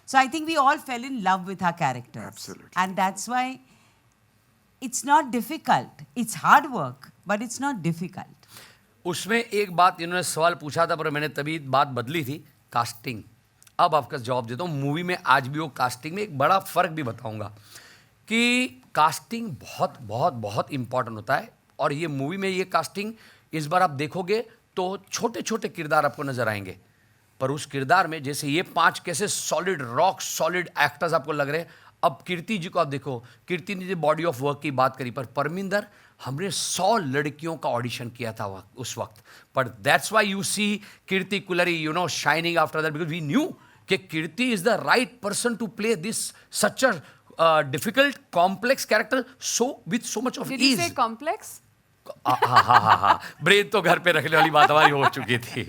So I think we all fell in love with our characters. Absolutely. And that's why it's not difficult. It's hard work, but it's not difficult. उसमें एक बात इन्होंने सवाल पूछा था पर मैंने तभी बात बदली थी, कास्टिंग। अब आपका जवाब देता हूँ। मूवी में आज भी वो कास्टिंग में एक बड़ा फ़र्क भी बताऊँगा कि कास्टिंग बहुत बहुत बहुत इम्पॉर्टेंट होता है। और ये मूवी में ये कास्टिंग इस बार आप देखोगे तो छोटे छोटे किरदार आपको नजर आएंगे, पर उस किरदार में जैसे ये 5 कैसे सॉलिड रॉक सॉलिड एक्टर्स आपको लग रहे हैं। अब कीर्ति जी को आप देखो, कीर्ति ने बॉडी ऑफ वर्क की बात करी, पर परमिंदर हमने 100 लड़कियों का ऑडिशन किया था उस वक्त, पर that's why you see Kirti Kulhari shining after that, because we knew कि Kirti is the right person to play this such a difficult complex character so with so much of ease. Complex हाँ, ब्रेन तो घर पे रखने वाली बात हमारी हो चुकी थी।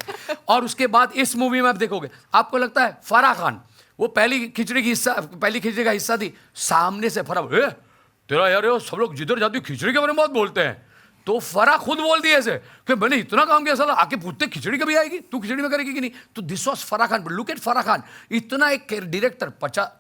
और उसके बाद इस मूवी में आप देखोगे, आपको लगता है फराह खान वो पहली खिचड़ी का हिस्सा थी, सामने से फराह तेरा यार सब लोग जिधर जाती खिचड़ी के बारे में बहुत बोलते हैं, तो फराह खुद बोल दिए ऐसे कि मैंने इतना काम किया, साला आके पूछते खिचड़ी कभी आएगी, तू खिचड़ी में करेगी कि नहीं। तो this was Farah Khan. Look at Farah Khan, इतना एक डायरेक्टर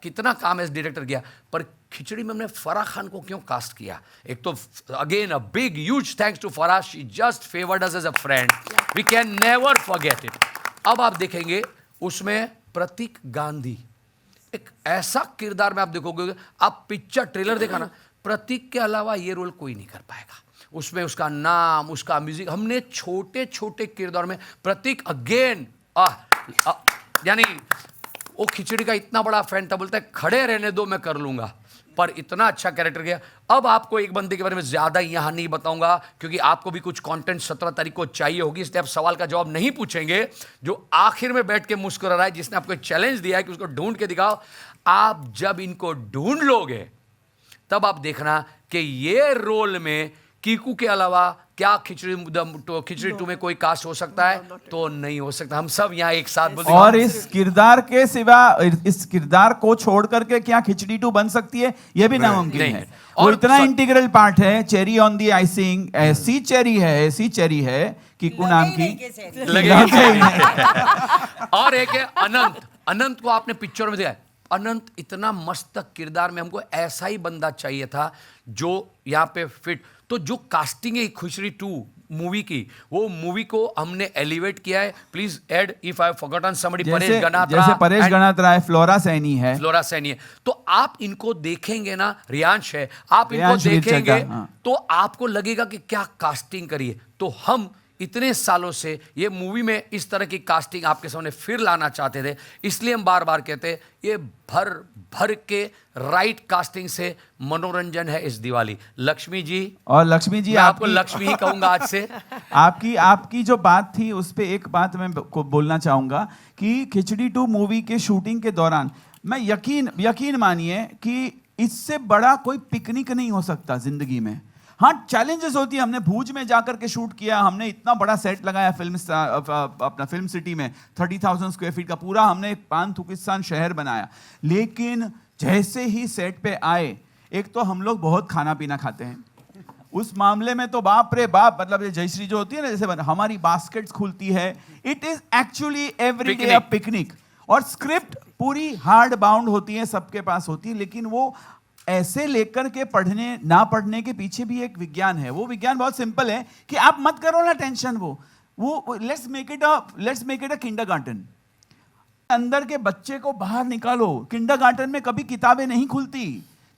कितना काम है डायरेक्टर किया, पर खिचड़ी में हमने फराह खान को क्यों कास्ट किया। एक तो again a big huge thanks to Farah, she just favoured us as a friend, we can never forget it. अब आप देखेंगे उसमें प्रतीक गांधी, एक ऐसा किरदार में आप देखोगे, आप पिक्चर ट्रेलर देखा ना, प्रतीक के अलावा ये रोल कोई नहीं कर पाएगा। उसमें उसका नाम, उसका म्यूजिक, हमने छोटे छोटे किरदार में प्रतीक अगेन यानी वो खिचड़ी का इतना बड़ा फैन था, बोलता है खड़े रहने दो मैं कर लूंगा, पर इतना अच्छा कैरेक्टर किया। अब आपको एक बंदे के बारे में ज़्यादा यहाँ नहीं बताऊंगा क्योंकि आपको भी कुछ कंटेंट 17 तारीख को चाहिए होगी, इसलिए आप सवाल का जवाब नहीं पूछेंगे। जो आखिर में बैठ के मुस्कुरा रहा है, जिसने आपको चैलेंज दिया है कि उसको ढूंढ के दिखाओ, आप जब इनको ढूंढ लोगे तब आप देखना कि ये रोल में कीकू के अलावा क्या खिचड़ी 2 में कोई कास्ट हो सकता है? तो नहीं हो सकता। हम सब यहाँ एक साथ बोलते और इस किरदार के सिवा, इस किरदार को छोड़ करके क्या खिचड़ी 2 बन सकती है? ये भी नामुमकिन है। वो इतना इंटीग्रल पार्ट है, चेरी ऑन दी आइसिंग, ऐसी चेरी है कीकू नाम की और एक है अनंत को आपने पिक्चर में देखा है। अनंत इतना मस्त किरदार में, हमको ऐसा ही बंदा चाहिए था जो यहाँ पे फिट। तो जो कास्टिंग है खिचड़ी 2 मूवी की, वो मूवी को हमने एलिवेट किया है। Please add if I have forgotten somebody, Paresh Ganatra, जैसे परेश गणात्रा है, फ्लोरा सैनी है। तो आप इनको देखेंगे ना, रियांश है, आप इनको देखेंगे तो आपको लगेगा कि क्या कास्टिंग करिए। तो हम इतने सालों से ये मूवी में इस तरह की कास्टिंग आपके सामने फिर लाना चाहते थे, इसलिए हम बार बार कहते हैं ये भर के राइट कास्टिंग से मनोरंजन है इस दिवाली। लक्ष्मी जी, मैं आपको लक्ष्मी ही कहूंगा आज से। आपकी जो बात थी उस पे एक बात मैं बोलना चाहूंगा कि खिचड़ी 2 मूवी के शूटिंग के दौरान मैं यकीन मानिए कि इससे बड़ा कोई पिकनिक नहीं हो सकता जिंदगी में। हाँ, चैलेंजेस होती है। हमने भूज में जाकर के शूट किया, हमने इतना बड़ा सेट लगाया अपना फिल्म सिटी में, 30,000 स्क्वायर फीट का पूरा हमने एक पान-थुकिस्तान शहर बनाया। लेकिन जैसे ही सेट पे आए, एक तो हम लोग बहुत खाना पीना खाते हैं, उस मामले में तो बाप रे बाप, मतलब ये जयश्री जो होती है ना, जैसे हमारी बास्केट्स खुलती है, it is actually every day a picnic. और स्क्रिप्ट पूरी हार्ड बाउंड होती है, सबके पास होती है, लेकिन वो ऐसे लेकर के पढ़ने ना पढ़ने के पीछे भी एक विज्ञान है। वो विज्ञान बहुत सिंपल है कि आप मत करो ना टेंशन, वो let's make it a kindergarten. अंदर के बच्चे को बाहर निकालो। किंडरगार्टन में कभी किताबें नहीं खुलती,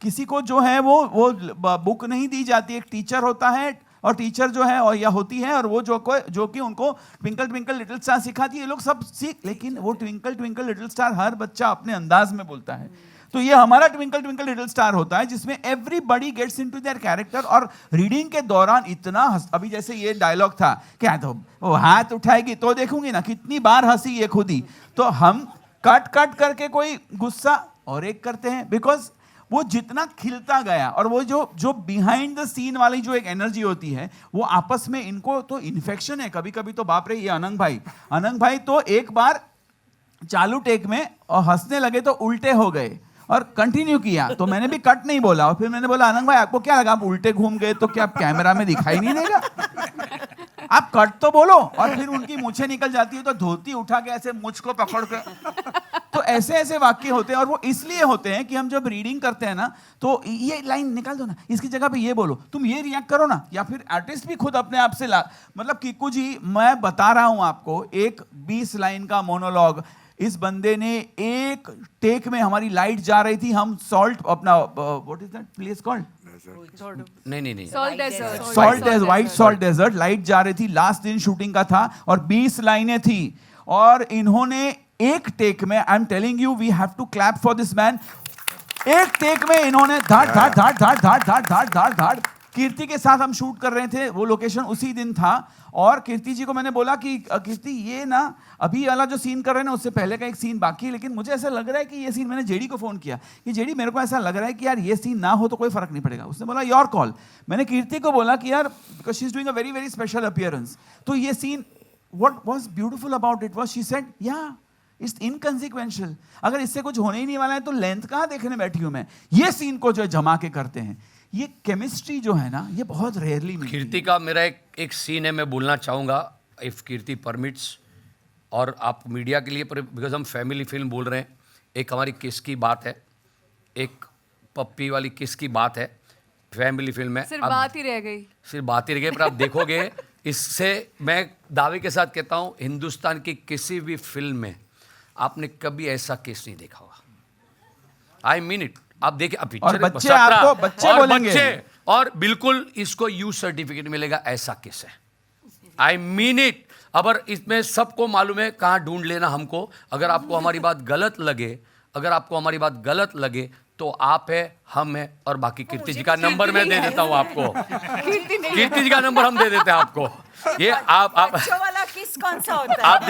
किसी को जो है वो बुक नहीं दी जाती। एक टीचर होता है और टीचर जो है और या होती है, और वो जो कि उनको ट्विंकल ट्विंकल लिटिल स्टार सिखाती है। ये लोग सब लेकिन वो ट्विंकल ट्विंकल लिटिल स्टार हर बच्चा अपने अंदाज में बोलता है। तो ये हमारा ट्विंकल ट्विंकल लिटिल स्टार होता है, जिसमें everybody gets into their character. और रीडिंग के दौरान इतना अभी जैसे ये डायलॉग था, क्या तो वो हाथ उठाएगी तो देखूंगी ना, कितनी बार हंसी ये खुद ही। तो हम कट करके कोई गुस्सा और एक करते हैं, बिकॉज वो जितना खिलता गया, और वो जो बिहाइंड द सीन वाली जो एक एनर्जी होती है, वो आपस में इनको तो इन्फेक्शन है। कभी कभी तो बाप रे, ये अनंग भाई तो एक बार चालू टेक में और हंसने लगे तो उल्टे हो गए और कंटिन्यू किया। तो मैंने भी कट नहीं बोला, और फिर मैंने बोला अनंग भाई आपको क्या लगा, आप उल्टे घूम गए तो क्या कैमरा में दिखाई नहीं देगा? आप कट तो बोलो। और फिर उनकी मूछें निकल जाती है तो धोती उठा के ऐसे मुझ को पकड़ के, तो ऐसे वाक्य होते हैं। और वो इसलिए होते हैं कि हम जब रीडिंग करते हैं ना, तो ये लाइन निकाल दो ना, इसकी जगह पे ये बोलो, तुम ये रिएक्ट करो ना, या फिर आर्टिस्ट भी खुद अपने आप से मतलब कीकू जी, मैं बता रहा हूं आपको, एक 20 लाइन का मोनोलॉग इस बंदे ने एक टेक में, हमारी लाइट जा रही थी, हम सॉल्ट अपना what is that place called, नहीं salt white salt desert, light जा रही थी, लास्ट दिन शूटिंग का था और 20 लाइनें थी, और इन्होंने एक टेक में, I am telling you, we have to clap for this man, एक टेक में इन्होंने धाड़ कीर्ति के साथ हम शूट कर रहे थे, वो लोकेशन उसी दिन था। और कीर्ति जी को मैंने बोला कि कीर्ति ये ना अभी वाला जो सीन कर रहे हैं ना, उससे पहले का एक सीन बाकी है, लेकिन मुझे ऐसा लग रहा है कि ये सीन, मैंने जेडी को फोन किया कि जेडी मेरे को ऐसा लग रहा है कि यार ये सीन ना हो तो कोई फर्क नहीं पड़ेगा। उसने बोला योर कॉल। मैंने कीर्ति को बोला कि यार because she is doing a very very special appearance, तो ये scene what was beautiful about it was she said yeah it's inconsequential, अगर इससे कुछ होने ही नहीं वाला है तो लेंथ कहाँ देखने बैठी हूं मैं, ये सीन को जो जमा के करते हैं, ये केमिस्ट्री जो है ना, ये बहुत रेयरली मिलती है। कीर्ति का मेरा एक सीन है, मैं बोलना चाहूँगा इफ़ कीर्ति परमिट्स, और आप मीडिया के लिए, बिकॉज हम फैमिली फिल्म बोल रहे हैं, एक हमारी किस की बात है, एक पप्पी वाली किस की बात है, फैमिली फिल्म है, सिर्फ बात ही रह गई, पर आप देखोगे इससे मैं दावे के साथ कहता हूँ, हिंदुस्तान की किसी भी फिल्म में आपने कभी ऐसा केस नहीं देखा होगा। आई मीन इट। आप देखिए, अब और बच्चे आपको बच्चे बोलेंगे, और बिल्कुल इसको यू सर्टिफिकेट मिलेगा, ऐसा केस है। आई मीन इट। अगर इसमें सबको मालूम है कहाँ ढूंढ लेना हमको। अगर आपको हमारी बात गलत लगे, तो आप है, हम है, और बाकी कीर्ति जी का नंबर मैं दे देता हूँ आपको। कीर्ति जी का नंबर हम दे देते हैं आपको। ये आप वाला किस कौन सा होता है? आप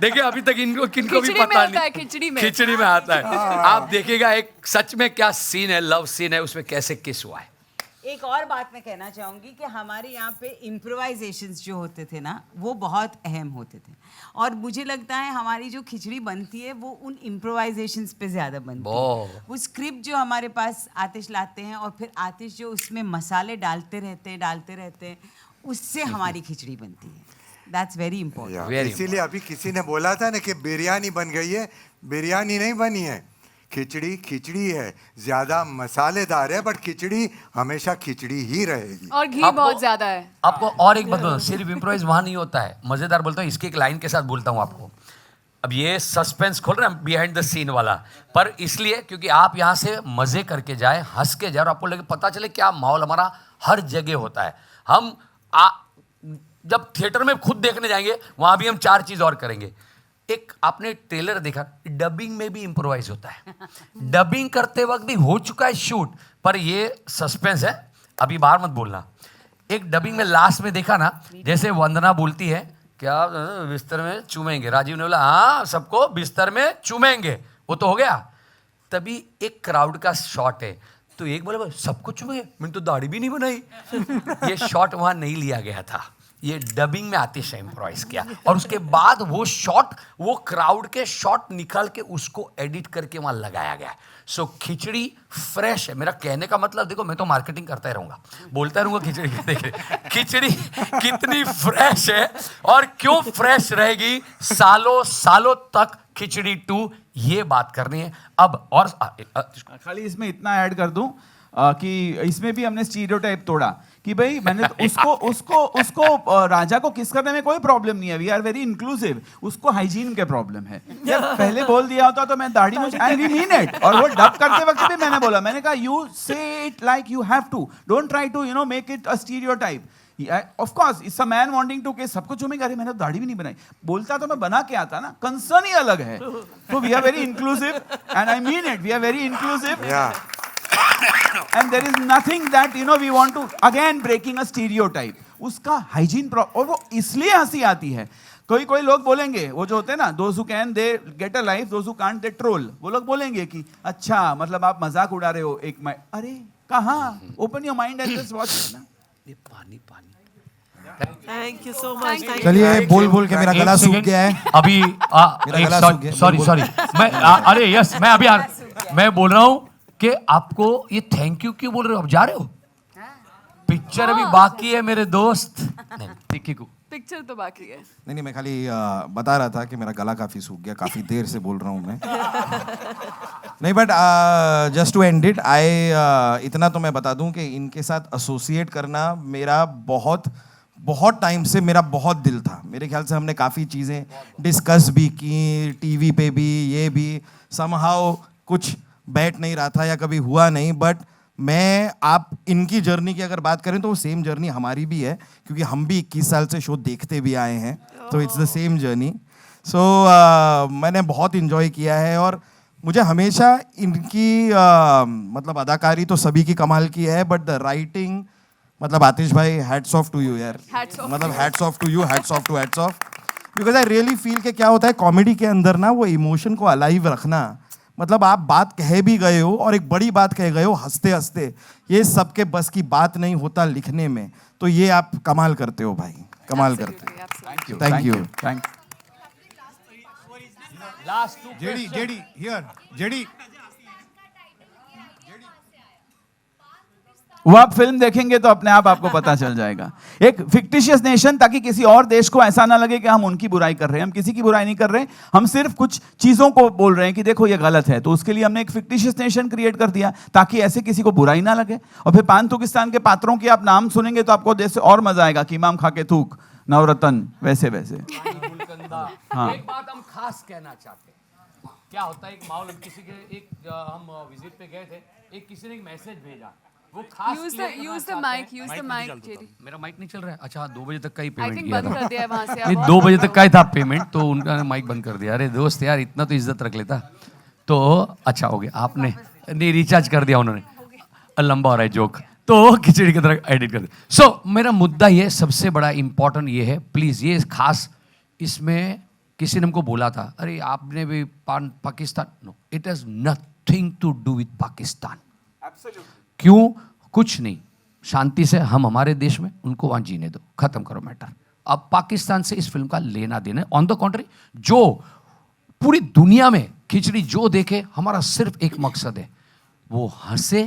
देखिए अभी तक इनको किनको भी पता नहीं, खिचड़ी में आता है। आप देखिएगा एक सच में क्या सीन है, लव सीन है, उसमें कैसे किस हुआ है। एक और बात मैं कहना चाहूँगी कि हमारे यहाँ पे इम्प्रोवाइजेशंस जो होते थे ना वो बहुत अहम होते थे और मुझे लगता है हमारी जो खिचड़ी बनती है वो उन इम्प्रोवाइजेशंस पे ज़्यादा बनती है। वो स्क्रिप्ट जो हमारे पास आतिश लाते हैं और फिर आतिश जो उसमें मसाले डालते रहते हैं उससे हमारी खिचड़ी बनती है। That's very important. इसीलिए अभी किसी ने बोला था ना कि बिरयानी बन गई है, बिरयानी नहीं बनी है, खिचड़ी खिचड़ी है, ज्यादा मसालेदार है बट खिचड़ी हमेशा खिचड़ी ही रहेगी और घी बहुत ज्यादा है। आपको और एक बात बताऊं, सिर्फ इम्प्रोवाइज वहां नहीं होता है, मजेदार बोलता हूँ, इसकी एक लाइन के साथ बोलता हूँ आपको। अब ये सस्पेंस खोल रहे हैं बिहाइंड द सीन वाला, पर इसलिए क्योंकि आप यहाँ से मजे करके जाए, हंस के जाए और आपको लगे पता चले क्या माहौल हमारा हर जगह होता है। हम जब थिएटर में खुद देखने जाएंगे वहां भी हम 4 चीज और करेंगे। एक आपने ट्रेलर देखा, डबिंग में भी इम्प्रोवाइज होता है, डबिंग करते वक्त भी हो चुका है शूट, पर ये सस्पेंस है, अभी बाहर मत बोलना। एक डबिंग में लास्ट में देखा ना, जैसे वंदना बोलती है क्या बिस्तर में चूमेंगे, राजीव ने बोला हाँ सबको बिस्तर में चूमेंगे, वो तो हो गया। तभी एक क्राउड का शॉट है, तो एक बोले सबको चूमेंगे, मैंने तो दाढ़ी भी नहीं बनाई। ये शॉट वहां नहीं लिया गया था, ये डबिंग में आतिश ने इम्प्रोवाइज किया और उसके बाद वो शॉट, वो क्राउड के शॉट निकाल के उसको एडिट करके वहां लगाया गया है। सो खिचड़ी फ्रेश है, मेरा कहने का मतलब देखो मैं तो मार्केटिंग करता ही रहूंगा, बोलता रहूंगा खिचड़ी देखिए खिचड़ी कितनी फ्रेश है और क्यों फ्रेश रहेगी सालों सालों तक। खिचड़ी 2 ये बात करनी है। अब और खाली इसमें इतना ऐड कर दूं कि इसमें भी हमने स्टीरियोटाइप तोड़ा कि भाई मैंने तो उसको राजा को किस करने में कोई प्रॉब्लम नहीं है, वी आर वेरी इंक्लूसिव, उसको हाइजीन के प्रॉब्लम है। जब पहले बोल दिया होता तो मैं दाढ़ी मुझे एंड वी मीन इट, और वो डब करते वक्त भी मैंने बोला, मैंने कहा you say it like you have to, don't try to make it a stereotype. Of course it's a man wanting to के सबको चूमेंगे, अरे मैंने तो दाढ़ी भी नहीं बनाई, बोलता तो मैं बना के आता ना, कंसर्न ही अलग है। तो we are very inclusive and I mean it, we are very inclusive and there is nothing that we want to again breaking a stereotype. उसका हाइजीन और वो इसलिए हंसी आती है। कोई लोग बोलेंगे, वो जो होते हैं ना, those who can they get a life, those who can't they troll, वो लोग बोलेंगे कि अच्छा मतलब आप मजाक उड़ा रहे हो एक अरे कहाँ, open your mind and just watch ना। ये पानी थैंक यू सो मच। चलिए बोल के मेरा गला सूख गया है अभी। सॉरी मैं अरे यस मैं अभी मैं बोल रहा हूँ कि आपको ये थैंक यू क्यों बोल रहे हो, आप जा रहे हो, पिक्चर अभी बाकी है मेरे दोस्त। पिक्चर तो बाकी है। नहीं मैं खाली बता रहा था कि मेरा गला काफी सूख गया, काफी देर से बोल रहा हूँ मैं। नहीं but just to end it, इतना तो मैं बता दूं कि इनके साथ एसोसिएट करना मेरा बहुत टाइम से मेरा बहुत दिल था। मेरे ख्याल से हमने काफ़ी चीज़ें डिस्कस भी की, टीवी पे भी, ये भी समहाउ कुछ बैठ नहीं रहा था या कभी हुआ नहीं। बट मैं आप इनकी जर्नी की अगर बात करें तो वो सेम जर्नी हमारी भी है, क्योंकि हम भी 21 साल से शो देखते भी आए हैं, तो इट्स द सेम जर्नी। सो मैंने बहुत इन्जॉय किया है और मुझे हमेशा इनकी मतलब अदाकारी तो सभी की कमाल की है, बट द राइटिंग, मतलब आतिश भाई हैट्स ऑफ टू यू यार, मतलब hats off to you, hats off to hats off, because I really feel कि क्या होता है कॉमेडी के अंदर ना, वो इमोशन को अलाइव रखना, मतलब आप बात कह भी गए हो और एक बड़ी बात कह गए हो हंसते हंसते, ये सबके बस की बात नहीं होता लिखने में, तो ये आप कमाल करते हो भाई, कमाल करते हो। Thank you. जेडी वो आप फिल्म देखेंगे तो अपने आप आपको पता चल जाएगा। एक फिक्टिशियस नेशन, ताकि किसी और देश को ऐसा ना लगे कि हम उनकी बुराई कर रहे हैं। हम किसी की बुराई नहीं कर रहे, हम सिर्फ कुछ चीजों को बोल रहे हैं कि देखो ये गलत है, तो उसके लिए हमने एक फिक्टिशियस नेशन क्रिएट कर दिया ताकि ऐसे किसी को बुराई ना लगे। और फिर पान-तुकिस्तान के पात्रों की आप नाम सुनेंगे तो आपको जैसे और मजा आएगा कि इमाम खा के थूक, नवरत्न, वैसे वैसे। हाँ। एक बात हम खास कहना चाहते हैं, क्या होता है एक माहौल, किसी के हम विजिट पे गए थे, एक किसी ने एक मैसेज भेजा, वो खास use the mic, जेडी। मेरा माइक नहीं चल रहा है। अच्छा 2 बजे तक का ही पेमेंट किया बंद कर दिया है वहां से। नहीं 2 बजे तक का ही था पेमेंट, तो उनका माइक बंद कर दिया। अरे दोस्त यार इतना तो इज्जत रख लेता। तो अच्छा हो गया, आपने नहीं रिचार्ज कर दिया उन्होंने, लंबा हो रहा है जोक, तो खिचड़ी की तरह एडिट कर दिया। सो मेरा मुद्दा ये सबसे बड़ा इंपॉर्टेंट ये है, प्लीज ये खास, इसमें किसी ने हमको बोला था अरे आपने भी Pakistan, no it has nothing to do with Pakistan. क्यों? कुछ नहीं, शांति से हम हमारे देश में, उनको वहाँ जीने दो, ख़त्म करो मैटर। अब पाकिस्तान से इस फिल्म का लेना देना। ऑन द कॉन्ट्री, जो पूरी दुनिया में खिचड़ी जो देखे, हमारा सिर्फ एक मकसद है, वो हंसे,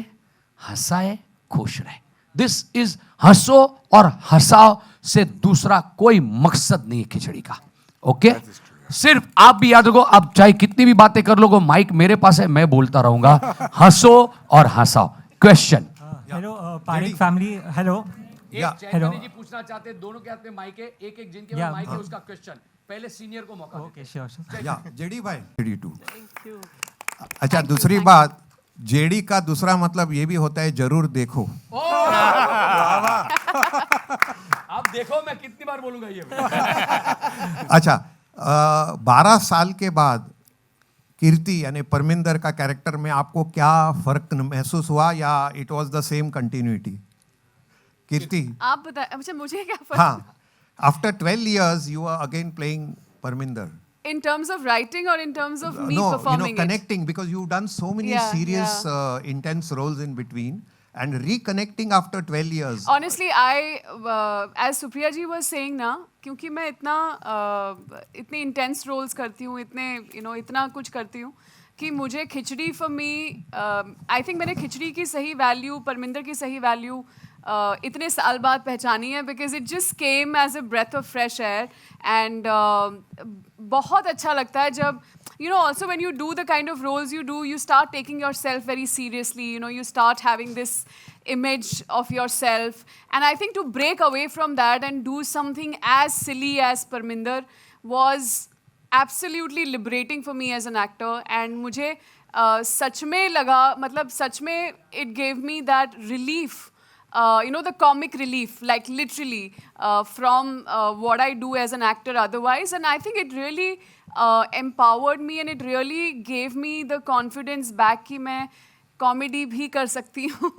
हंसाए, खुश रहे। दिस इज हंसो और हंसाओ से दूसरा कोई मकसद नहीं है खिचड़ी का। ओके, सिर्फ आप भी याद रखो, आप चाहे कितनी भी बातें कर लोगे, माइक मेरे पास है, मैं बोलता रहूंगा। हंसो और हंसाओ। Question. Hello Pareek family, hello. Hello जी पूछना चाहते हैं, दोनों के हाथ में माइक है, एक जिनके पास माइक है उसका क्वेश्चन। पहले सीनियर को मौका। Okay, sure. या जेडी भाई, जेडी 2। अच्छा, दूसरी बात, जेडी का दूसरा मतलब ये भी होता है जरूर देखो। आप देखो, मैं कितनी बार बोलूंगा ये। अच्छा, 12 साल के बाद कीर्ति यानी परमिंदर का कैरेक्टर में आपको क्या फर्क महसूस हुआ, या it was the same continuity? Kirti, आप बताएं। अच्छा, मुझे क्या फर्क? हाँ, after 12 years you are again playing Parminder. In terms of writing or in terms of me No, performing connecting, because you've done so many serious, intense roles in between, and reconnecting after 12 years. Honestly, as Supriya ji was saying ना, क्योंकि मैं इतने intense roles करती हूँ, इतना कुछ करती हूँ कि मुझे खिचड़ी for me, I think मैंने खिचड़ी की सही value, परमिंदर की सही value इतने साल बाद पहचानी है, because it just came as a breath of fresh air, and बहुत अच्छा लगता है जब, also when you do the kind of roles you do, you start taking yourself very seriously, you start having this image of yourself, and I think to break away from that and do something as silly as Parminder was absolutely liberating for me as an actor, and मुझे सच में लगा, मतलब सच में it gave me that relief, the comic relief, like literally from what I do as an actor otherwise, and I think it really empowered me, and it really gave me the confidence back कि मैं comedy भी कर सकती हूँ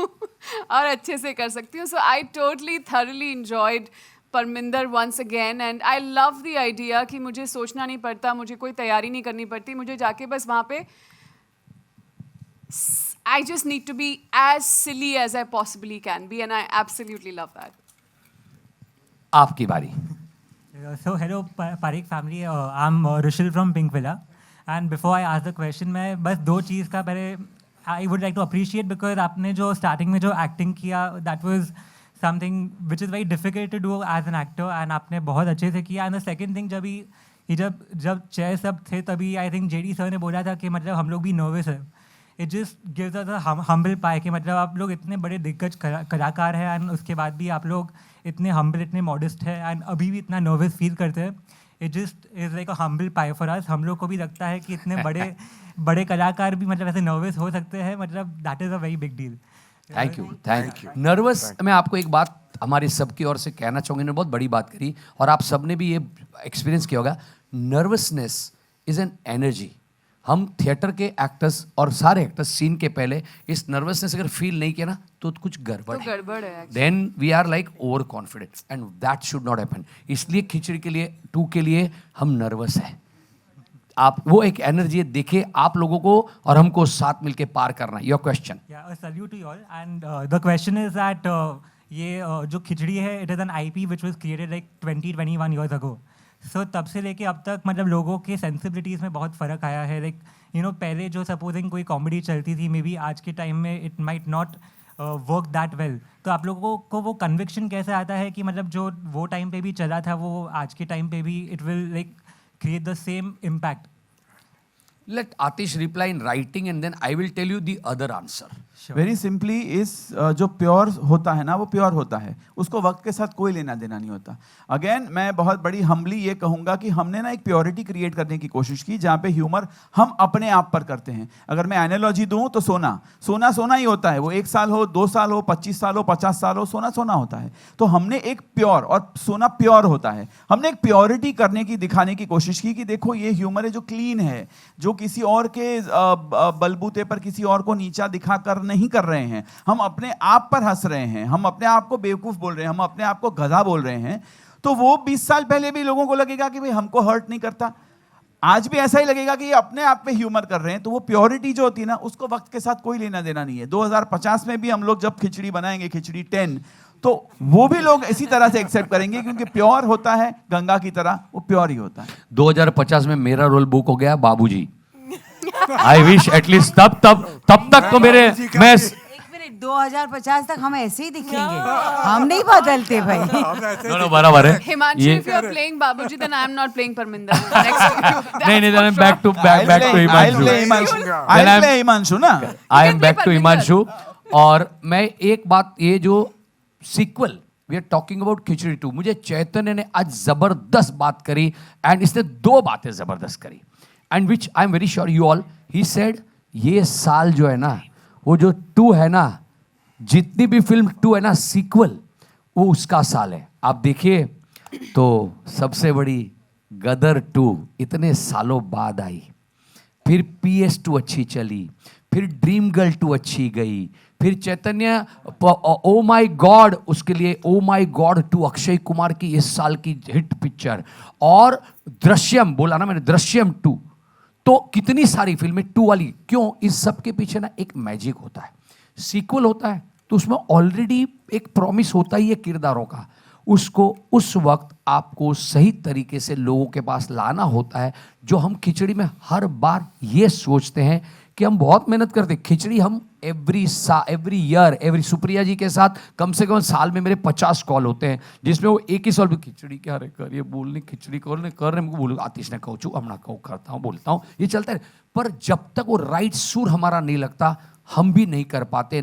और अच्छे से कर सकती हूँ. So I totally thoroughly enjoyed Parminder once again, and I love the idea कि मुझे सोचना नहीं पड़ता, मुझे कोई तैयारी नहीं करनी पड़ती, मुझे जाके बस वहाँ पे I just need to be as silly as I possibly can be, and I absolutely love that. आपकी बारी. So hello Parik family, I'm Rushil from Pink Villa, and before I ask the question, मैं बस दो चीज़ का पहले I would like to appreciate, because आपने जो starting में जो acting किया, that was something which is very difficult to do as an actor, and आपने बहुत अच्छे से किया. And the second thing, जब चेयर सब थे तभी I think JD sir ने बोला था कि मतलब हम लोग भी nervous है. It just gives us a humble pie कि मतलब आप लोग इतने बड़े दिग्गज कलाकार हैं, एंड उसके बाद भी आप लोग इतने humble, इतने modest हैं, एंड अभी भी इतना nervous feel करते हैं. It just is like a humble pie for us. हम लोग को भी लगता है कि इतने बड़े कलाकार भी मतलब ऐसे nervous हो सकते हैं, मतलब that is a very big deal. Thank you. Nervous, मैं आपको एक बात हमारे सबकी ओर से कहना चाहूँगी, ने बहुत बड़ी बात करी और आप सब ने भी ये एक्सपीरियंस किया होगा. Nervousness is an energy. हम थिएटर के एक्टर्स और सारे एक्टर्स सीन के पहले इस नर्वसनेस अगर फील नहीं किया ना तो कुछ गड़बड़ है. Then we are like over confident, and that should not happen. इसलिए खिचड़ी के लिए 2 के लिए हम नर्वस हैं. आप वो एक एनर्जी देखिए आप लोगों को और हमको साथ मिलके पार करना. Your question. Salute to you all, and the question is that ये जो खिचड़ी है, it is an IP which was created like 20-21 years ago. सो तब से लेके अब तक मतलब लोगों के सेंसिबिलिटीज़ में बहुत फ़र्क आया है. लाइक पहले जो सपोजिंग कोई कॉमेडी चलती थी, मे बी आज के टाइम में it might not work that well. तो आप लोगों को वो कन्विक्शन कैसे आता है कि मतलब जो वो टाइम पे भी चला था वो आज के टाइम पे भी it will like create the same impact? Let Atish reply in writing and then I will tell you the other answer. Very simply इस जो प्योर होता है ना वो प्योर होता है, उसको वक्त के साथ कोई लेना देना नहीं होता. अगेन मैं बहुत बड़ी हम्बली ये कहूँगा कि हमने ना एक प्योरिटी क्रिएट करने की कोशिश की जहाँ पे ह्यूमर हम अपने आप पर करते हैं. अगर मैं एनालॉजी दूँ तो सोना ही होता है. वो 1 साल हो, 2 साल हो, 25 साल हो, 50 साल हो, सोना होता है. तो हमने एक प्योर, और सोना प्योर होता है, हमने एक प्योरिटी करने की दिखाने की कोशिश की कि देखो ये ह्यूमर है जो क्लीन है, जो किसी और के बलबूते पर किसी और को नीचा दिखाकर नहीं कर रहे हैं. हम अपने आप पर हंस रहे हैं, हम अपने आप को बेवकूफ बोल रहे हैं, हम अपने आप को गधा बोल रहे हैं. तो वो 20 साल पहले भी लोगों को लगेगा कि भाई हमको हर्ट नहीं करता. आज भी ऐसा ही लगेगा कि ये अपने आप में ह्यूमर कर रहे हैं। तो वो प्योरिटी जो होती है ना, उसको वक्त के साथ कोई लेना देना नहीं है। 2050 में भी हम लोग जब खिचड़ी बनाएंगे, खिचड़ी 10, तो वो भी लोग इसी तरह से एक्सेप्ट करेंगे, क्योंकि प्योर होता है गंगा की तरह, वो प्योर ही होता है। 2050 में मेरा रोल बुक हो गया बाबूजी। आई विश एटलीस्ट तब तक तो मैं 2050 तक हम ऐसे ही दिखेंगे, हम नहीं बदलते भाई। नो बराबर है। Himanshu, if you are playing Babuji, then I am not playing Parminder next to you. नहीं, then back to Himanshu. I'll play Himanshu ना। I am back to Himanshu। और मैं एक बात, ये जो sequel we are talking about Khichdi 2, मुझे चैतन्य ने आज जबरदस्त बात करी, एंड इसने 2 बातें जबरदस्त करी, and which I am very sure you all, he said ये साल जो है ना, वो जो 2 है ना, जितनी भी फिल्म 2 है ना सीक्वल, वो उसका साल है। आप देखिए तो सबसे बड़ी गदर 2 इतने सालों बाद आई, फिर PS2 अच्छी चली, फिर ड्रीम गर्ल 2 अच्छी गई, फिर चैतन्य ओ माय गॉड, उसके लिए oh my God 2 Akshay Kumar की इस साल की हिट पिक्चर, और दृश्यम, बोला ना मैंने, दृश्यम 2। तो कितनी सारी फिल्में 2 वाली, क्यों? इस सब के पीछे ना एक मैजिक होता है। सीक्वल होता है तो उसमें ऑलरेडी एक प्रॉमिस होता ही है किरदारों का, उसको उस वक्त आपको सही तरीके से लोगों के पास लाना होता है। जो हम खिचड़ी में हर बार ये सोचते हैं कि हम बहुत मेहनत करते हैं। खिचड़ी हम एवरी ईयर, सुप्रिया जी के साथ कम से कम साल में मेरे 50 कॉल होते हैं, जिसमें वो एक ही सॉल्व, खिचड़ी क्या रे कर, ये बोलने खिचड़ी कर रहे हमको, बोलो आतिश ने कहो चू, हम ना कहो करता हूँ, बोलता हूँ, ये चलता है। पर जब तक वो राइट सुर हमारा नहीं लगता, हम भी नहीं कर पाते,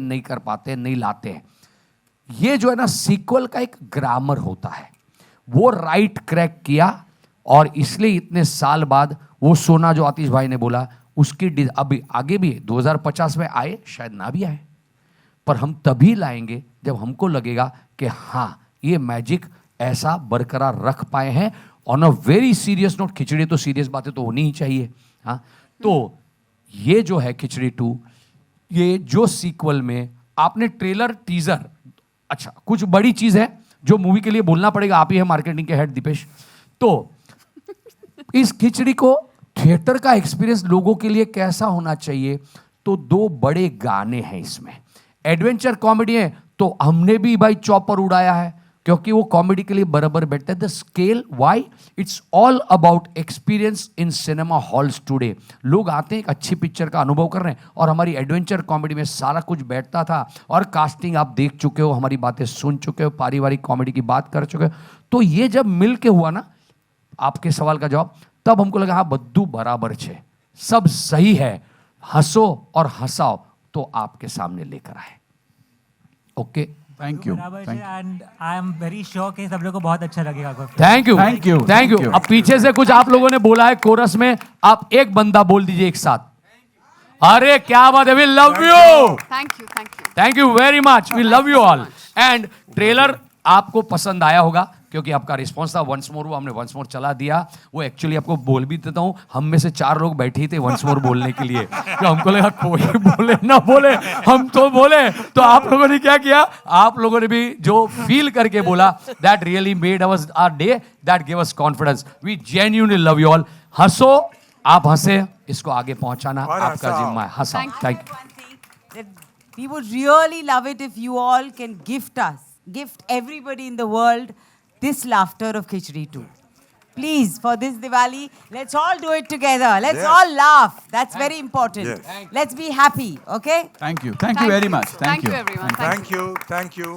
नहीं लाते हैं। ये जो है ना सीक्वल का एक ग्रामर होता है, वो राइट क्रैक किया, और इसलिए इतने साल बाद वो सोना जो आतिश भाई ने बोला, उसकी अभी आगे भी 2050 में आए, शायद ना भी आए, पर हम तभी लाएंगे जब हमको लगेगा कि हाँ ये मैजिक ऐसा बरकरार रख पाए हैं। On a very serious note, Khichdi तो सीरियस बातें तो होनी ही चाहिए। हाँ, तो ये जो है खिचड़ी 2, ये जो सीक्वल में आपने ट्रेलर, टीजर, अच्छा कुछ बड़ी चीज है जो मूवी के लिए बोलना पड़ेगा, आप ही है मार्केटिंग के हेड दीपेश। तो इस खिचड़ी को थिएटर का एक्सपीरियंस लोगों के लिए कैसा होना चाहिए, तो 2 बड़े गाने हैं इसमें। एडवेंचर कॉमेडी है तो हमने भी भाई चॉपर उड़ाया है, क्योंकि वो कॉमेडी के लिए बराबर बैठता है। The scale, why, it's all about experience in cinema halls today. लोग आते हैं, एक अच्छी पिक्चर का अनुभव कर रहे हैं, और हमारी एडवेंचर कॉमेडी में सारा कुछ बैठता था, और कास्टिंग आप देख चुके हो, हमारी बातें सुन चुके हो, पारिवारिक कॉमेडी की बात कर चुके हो। तो ये जब मिल के हुआ ना, आपके सवाल का जवाब, तब हमको लगा हाँ बद्दू बराबर छे, सब सही है, हंसो और हंसाओ, तो आपके सामने लेकर आए। Okay, thank you, and I am very sure कि सब लोगों को बहुत अच्छा लगेगा। Thank you. अब पीछे से कुछ आप लोगों ने बोला है कोरस में, आप एक बंदा बोल दीजिए एक साथ। अरे क्या बात है, we love you, thank you very much, we love you all. And trailer आपको पसंद आया होगा, क्योंकि आपका रिस्पॉन्स था वंस मोर, वो हमने वंस मोर चला दिया। वो एक्चुअली आपको बोल भी देता हूँ, हम में से 4 लोग बैठे ही थे वंस मोर बोलने के लिए, तो हमको लगा कोई बोले ना बोले, हम तो बोले। तो आप लोगों ने क्या किया, आप लोगों ने भी जो फील करके बोला, that really made our our day, that give us confidence. We genuinely love you all. हंसो, आप हंसे, इसको आगे पहुंचाना आपका जिम्मा है। हंसा, thank you. We would really love it if you all can gift everybody in the world this laughter of Khichdi 2. Please, for this Diwali, let's all do it together. Let's all laugh. That's very important. Let's be happy, okay? Thank you very much. Thank you everyone. Thank you.